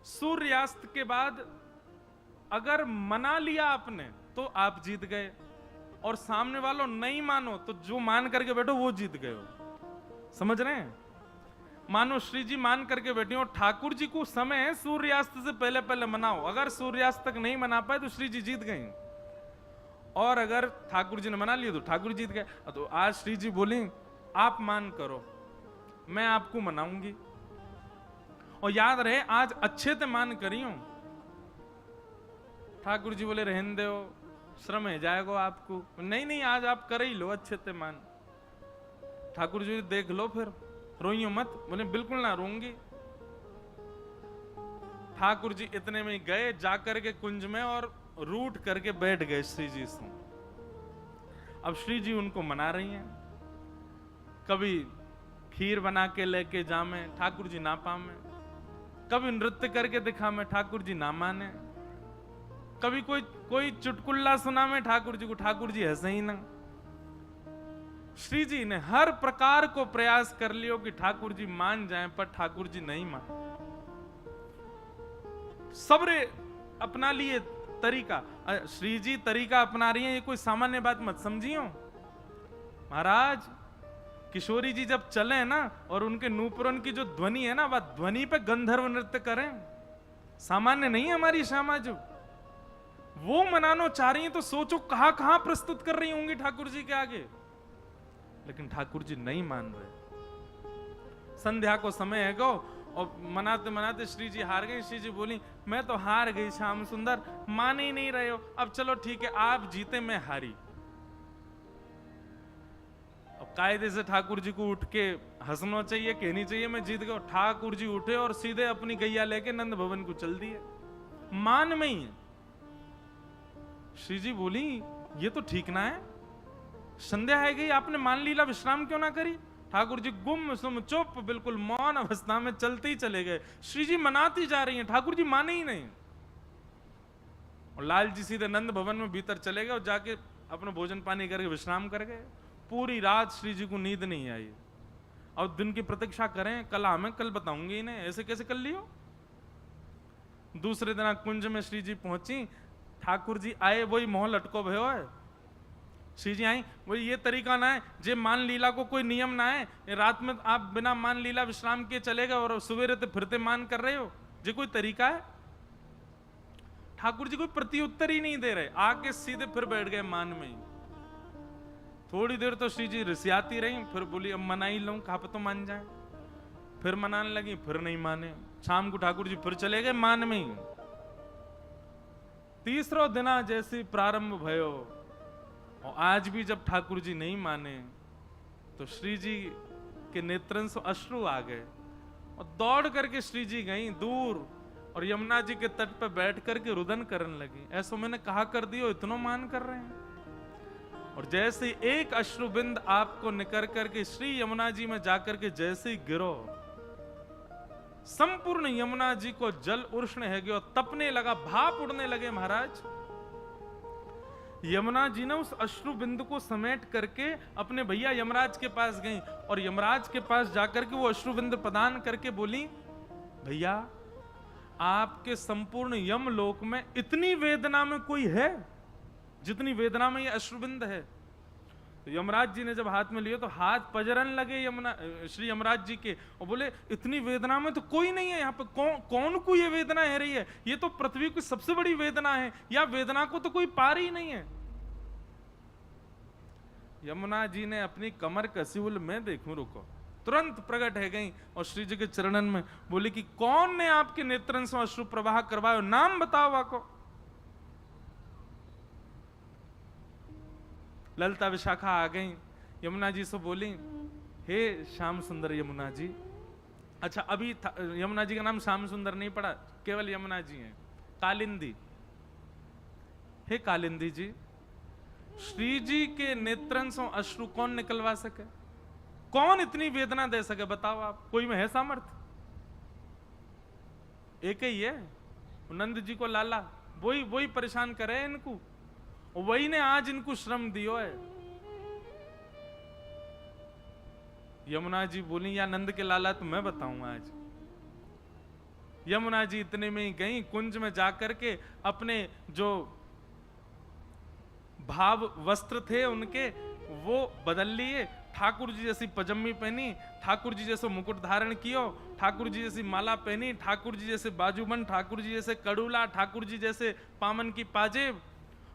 सूर्यास्त के बाद अगर मना लिया आपने तो आप जीत गए, और सामने वालों नहीं मानो तो जो मान करके बैठो वो जीत गए हो। समझ रहे हैं? मानो श्री जी मान करके बैठी हो, ठाकुर जी को समय है सूर्यास्त से पहले पहले मनाओ, अगर सूर्यास्त तक नहीं मना पाए तो श्री जी जीत गए, और अगर ठाकुर जी ने मना लिया तो ठाकुर जीत गए। तो आज श्री जी बोली आप मान करो, मैं आपको मनाऊंगी, और याद रहे आज अच्छे से मान करी हूं। ठाकुर जी बोले रहने दो, श्रम है जाएगा आपको। नहीं नहीं, आज आप कर ही लो अच्छे से मान। ठाकुर जी देख लो फिर, रोइयो मत। बोले बिल्कुल ना रोऊंगी। ठाकुर जी इतने में गए जाकर के कुंज में और रूट करके बैठ गए श्री जी से। अब श्री जी उनको मना रही हैं, कभी खीर बना के लेके जामे, ठाकुर जी ना पामे, कभी नृत्य करके दिखा में, ठाकुर जी ना माने, कभी कोई चुटकुल्ला सुना में ठाकुर जी को, ठाकुर जी हंसे ही ना। श्री जी ने हर प्रकार को प्रयास कर लियो कि ठाकुर जी मान जाएं, पर ठाकुर जी नहीं मान। सबरे अपना लिए तरीका, श्री जी तरीका अपना रही हैं, ये कोई सामान्य बात मत समझियो महाराज। किशोरी जी जब चले ना और उनके नूपुरन की जो ध्वनि है ना, वह ध्वनि पे गंधर्व नृत्य करें, सामान्य नहीं है हमारी श्यामा जो। वो मनानो चाह रही हैं तो सोचो कहां कहां प्रस्तुत कर रही होंगी ठाकुर जी के आगे, लेकिन ठाकुर जी नहीं मान रहे। संध्या को समय है गो और मनाते मनाते श्री जी हार गए। श्री जी बोली मैं तो हार गई श्याम सुंदर, मान ही नहीं रहे हो, अब चलो ठीक है आप जीते मैं हारी। अब कायदे से ठाकुर जी को उठ के हंसना चाहिए, कहनी चाहिए मैं जीत गया। ठाकुर जी उठे और सीधे अपनी गैया लेके नंद भवन को चल दिए, मान में ही है। श्री जी बोली ये तो ठीक ना है, संध्या है गई आपने मान लीला विश्राम क्यों ना करी। ठाकुर जी गुम सुम चुप बिल्कुल मौन अवस्था में चलते ही चले गए। श्री जी मनाती जा रही हैं, ठाकुर जी माने ही नहीं। और लाल जी सीधे नंद भवन में भीतर चले गए और जाके अपना भोजन पानी करके विश्राम कर गए। पूरी रात श्री जी को नींद नहीं आई। और दिन की प्रतीक्षा करें, कल हमें कल बताऊंगी इन्हें, ऐसे कैसे कर लियो। दूसरे दिन कुंज में श्री जी पहुंची, ठाकुर जी आए, वही मोह लटको भयो है। श्री जी आई, वही ये तरीका ना है जे मान लीला को कोई नियम ना है, ये रात में आप बिना मान लीला विश्राम किए चले गए और सवेरे तो फिरते मान कर रहे हो, ये कोई तरीका है। ठाकुर जी कोई प्रत्युत्तर ही नहीं दे रहे, आके सीधे फिर बैठ गए मान में ही। थोड़ी देर तो श्री जी रिसियाती रही, फिर बोली अब मना ही लूं, कहा पे तो मान जाए। फिर मनाने लगी, फिर नहीं माने। शाम को ठाकुर जी फिर चले गए मान में ही। तीसरो दिना जैसी प्रारंभ भयो, और आज भी जब ठाकुर जी नहीं माने तो श्री जी के नेत्रन से अश्रु आ गए और दौड़ करके श्री जी गई दूर और यमुना जी के तट पर बैठ करके रुदन करने लगी। ऐसा मैंने कहा कर दियो, इतना मान कर रहे हैं। और जैसे एक अश्रुबिंद आपको निकर करके श्री यमुना जी में जाकर के जैसे ही गिरो, संपूर्ण यमुना जी को जल उष्ण है गया, तपने लगा, भाप उड़ने लगे महाराज। यमुना जी ने उस अश्रु बिंदु को समेट करके अपने भैया यमराज के पास गई और यमराज के पास जाकर के वो अश्रु बिंदु प्रदान करके बोली भैया आपके संपूर्ण यमलोक में इतनी वेदना में कोई है जितनी वेदना में ये अश्रुबिंद है। तो यमराज जी ने जब हाथ में लिया तो हाथ पजरन लगे यमुना श्री यमराज जी के और बोले इतनी वेदना में तो कोई नहीं है यहाँ पे, कौन को ये वेदना है रही है, ये तो पृथ्वी की सबसे बड़ी वेदना है, या वेदना को तो कोई पार ही नहीं है। यमुना जी ने अपनी कमर कसी, बोले मैं देखूं, रुको। तुरंत प्रकट है गई और श्री जी के चरणन में बोले कि कौन ने आपके नेत्रन से अश्रु प्रवाह करवायो, नाम बताओ आपको। ललिता विशाखा आ गई, यमुना जी से बोली हे श्याम सुंदर यमुना जी। अच्छा अभी यमुना जी का नाम श्याम सुंदर नहीं पड़ा, केवल यमुना जी हैं। कालिंदी, हे कालिंदी जी, श्री जी के नेत्रन से अश्रु कौन निकलवा सके, कौन इतनी वेदना दे सके, बताओ आप, कोई में है सामर्थ्य? एक ही है, नंद जी को लाला, वही परेशान करे इनको, वही ने आज इनको श्रम दियो है। यमुना जी बोली या नंद के लाला तो मैं बताऊं आज। यमुना जी इतने में ही गई, कुंज में जाकर के अपने जो भाव वस्त्र थे उनके वो बदल लिए, ठाकुर जी जैसी पजम्मी पहनी, ठाकुर जी जैसे मुकुट धारण कियो, ठाकुर जी जैसी माला पहनी, ठाकुर जी जैसे बाजूबंद, ठाकुर जी जैसे कड़ूला, ठाकुर जी जैसे पामन की पाजेब,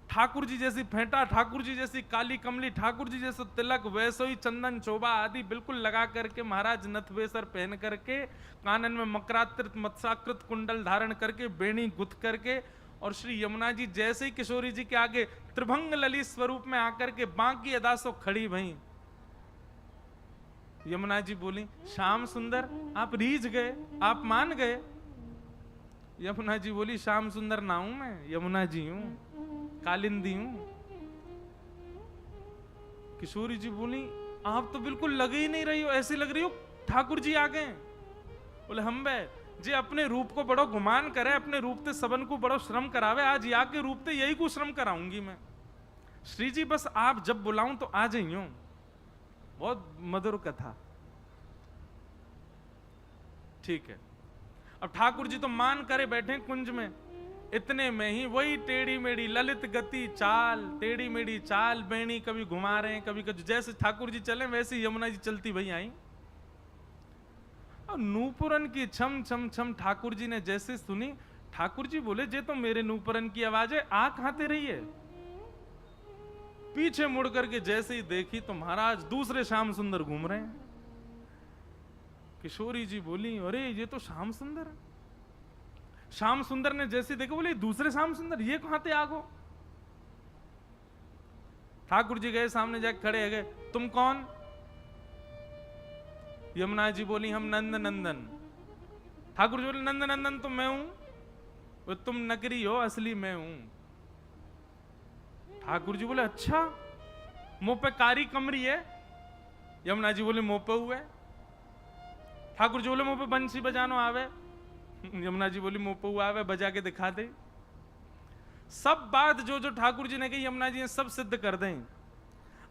ठाकुर जी जैसी फेंटा, ठाकुर जी जैसी काली कमली, ठाकुर जी जैसे तिलक, वैसे ही चंदन चोबा आदि बिल्कुल लगा करके महाराज नथवेसर पहन करके, कानन में मकराकृत मत्स्याकृत कुंडल धारण करके, बेणी गुथ करके, और श्री यमुना जी जैसे ही किशोरी जी के आगे त्रिभंग ललित स्वरूप में आकर के बाकी अदा सो खड़ी भई। यमुना जी बोली श्याम सुंदर आप रीझ गए, आप मान गए। यमुना जी बोली श्याम सुंदर ना हूं मैं, यमुना जी हूं, कालिंदी हूं। किशोरी जी बोली आप तो बिल्कुल लगे ही नहीं रही हो, ऐसी लग रही हो ठाकुर जी आ गए। बोले हम बे जे अपने रूप को बड़ो गुमान करे, अपने रूप ते सबन को बड़ो श्रम करावे, आज या के रूप ते यही को श्रम कराऊंगी मैं। श्री जी बस आप जब बुलाऊं तो आ जाइयो। बहुत मधुर कथा। ठीक है, अब ठाकुर जी तो मान करे बैठे कुंज में, इतने में ही वही टेढ़ी मेढ़ी ललित गति चाल, टेढ़ी मेढ़ी चाल बेणी कभी घुमा रहे हैं कभी कभी, जैसे ठाकुर जी चले वैसे यमुना जी चलती भई आई। और नूपुरन की छम छम छम ठाकुर जी ने जैसे सुनी, ठाकुर जी बोले जे तो मेरे नूपुरन की आवाज है, आ कहां रही है। पीछे मुड़ करके जैसे ही देखी तो महाराज दूसरे श्याम सुंदर घूम रहे हैं। किशोरी जी बोली अरे ये तो श्याम सुंदर है। श्याम सुंदर ने जैसे देखा बोले दूसरे श्याम सुंदर ये कहां थे आगो। ठाकुर जी गए सामने जाके खड़े है गए, तुम कौन। यमुना जी बोली हम नंद नंदन। ठाकुर जी बोले नंद नंदन तो मैं हूं, तुम नकली हो असली मैं हूं। ठाकुर जी बोले अच्छा, मुंह पे कारी कमरी है। यमुना जी बोले मुंह पे हुए। ठाकुर जी बोले मुंह पे बंसी बजानो आवे। यमुना जी बोली मुंह पे हुआ आवे, बजा के दिखा दे। सब बात जो जो ठाकुर जी ने कही यमुना जी ने सब सिद्ध कर दें।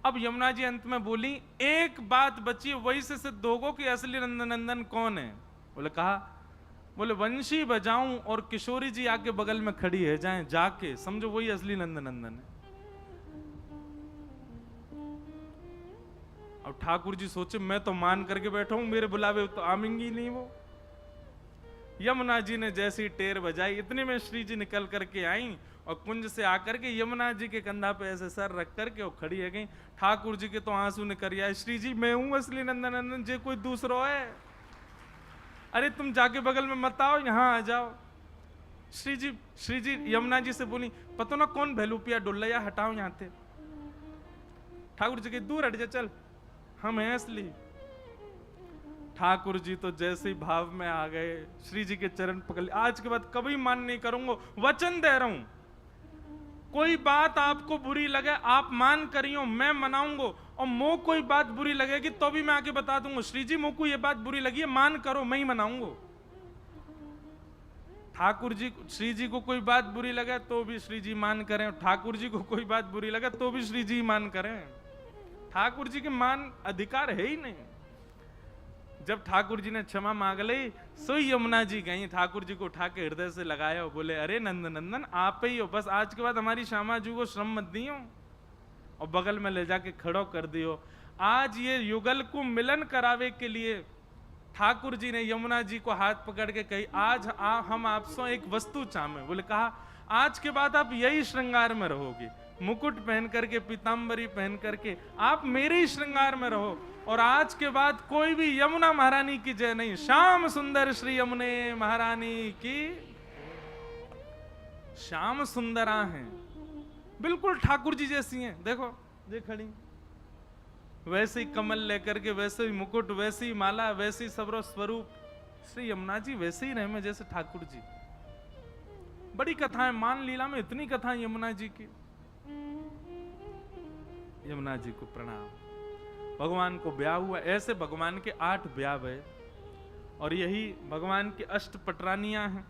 अब यमुना जी अंत में बोली एक बात बची, वही से सिद्ध होगो कि असली नंदनंदन कौन है। बोले कहा, बोले वंशी बजाऊं और किशोरी जी आके बगल में खड़ी है जाए, जाके समझो वही असली नंदनंदन है। अब ठाकुर जी सोचे मैं तो मान करके बैठा हूं, मेरे बुलावे तो आमेंगी नहीं वो। यमुना जी ने जैसी टेर बजाई, इतने में श्री जी निकल करके आई और कुंज से आकर के यमुना जी के कंधा पे ऐसे सर रख करके वो खड़ी है गई। ठाकुर जी के तो आंसू निकल आए, श्री जी मैं हूं असली नंदनंदन, जे कोई दूसरा है। अरे तुम जाके बगल में मत आओ, यहां आ जाओ। श्री जी यमुना जी से बोली पता ना कौन भैलूपिया डुल्लैया, हटाओ यहां थे। ठाकुर जी के दूर हट जा, चल हम हैं असली। ठाकुर जी तो जैसे ही भाव में आ गए, श्री जी के चरण पकड़, आज के बाद कभी मान नहीं करूंगा, वचन दे रहा हूं। कोई बात आपको बुरी लगे आप मान करियो, मैं मनाऊंगा, और मो कोई बात बुरी लगेगी तो भी मैं आके बता दूंगा, श्री जी मोको ये बात बुरी लगी है, मान करो, मैं ही मनाऊंगा। ठाकुर जी श्री जी को कोई बात बुरी लगे तो भी श्री जी मान करें, ठाकुर जी को कोई बात बुरी लगे तो भी श्री जी मान करें। ठाकुर जी के मान अधिकार है ही नहीं। जब ठाकुर जी ने क्षमा मांग ली, सोई यमुना जी गई, ठाकुर जी को उठा के हृदय से लगाया, बोले अरे नंद नंदन आप ही हो, बस आज के बाद हमारी श्यामा जी को श्रम मत दियो, और बगल में ले जाके खड़ो कर दियो। आज ये युगल को मिलन करावे के लिए ठाकुर जी ने यमुना जी को हाथ पकड़ के कही आज हम आपसे एक वस्तु चाहे। बोले कहा आज के बाद आप यही श्रृंगार में रहोगे, मुकुट पहन करके पीतांबरी पहन करके आप मेरे ही श्रृंगार में रहो, और आज के बाद कोई भी यमुना महारानी की जय नहीं, श्याम सुंदर श्री यमुने महारानी की। श्याम सुंदरा हैं, बिल्कुल ठाकुर जी जैसी हैं, देखो ये खड़ी, वैसे ही कमल लेकर के, वैसे ही मुकुट, वैसी ही माला, वैसी सबरो स्वरूप, श्री यमुना जी वैसे ही रहे में जैसे ठाकुर जी। बड़ी कथाएं, मान लीला में इतनी कथाएं यमुना जी की। यमुना जी को प्रणाम। भगवान को ब्याह हुआ, ऐसे भगवान के 8 ब्याह हुए, और यही भगवान की 8 पटरानियां हैं।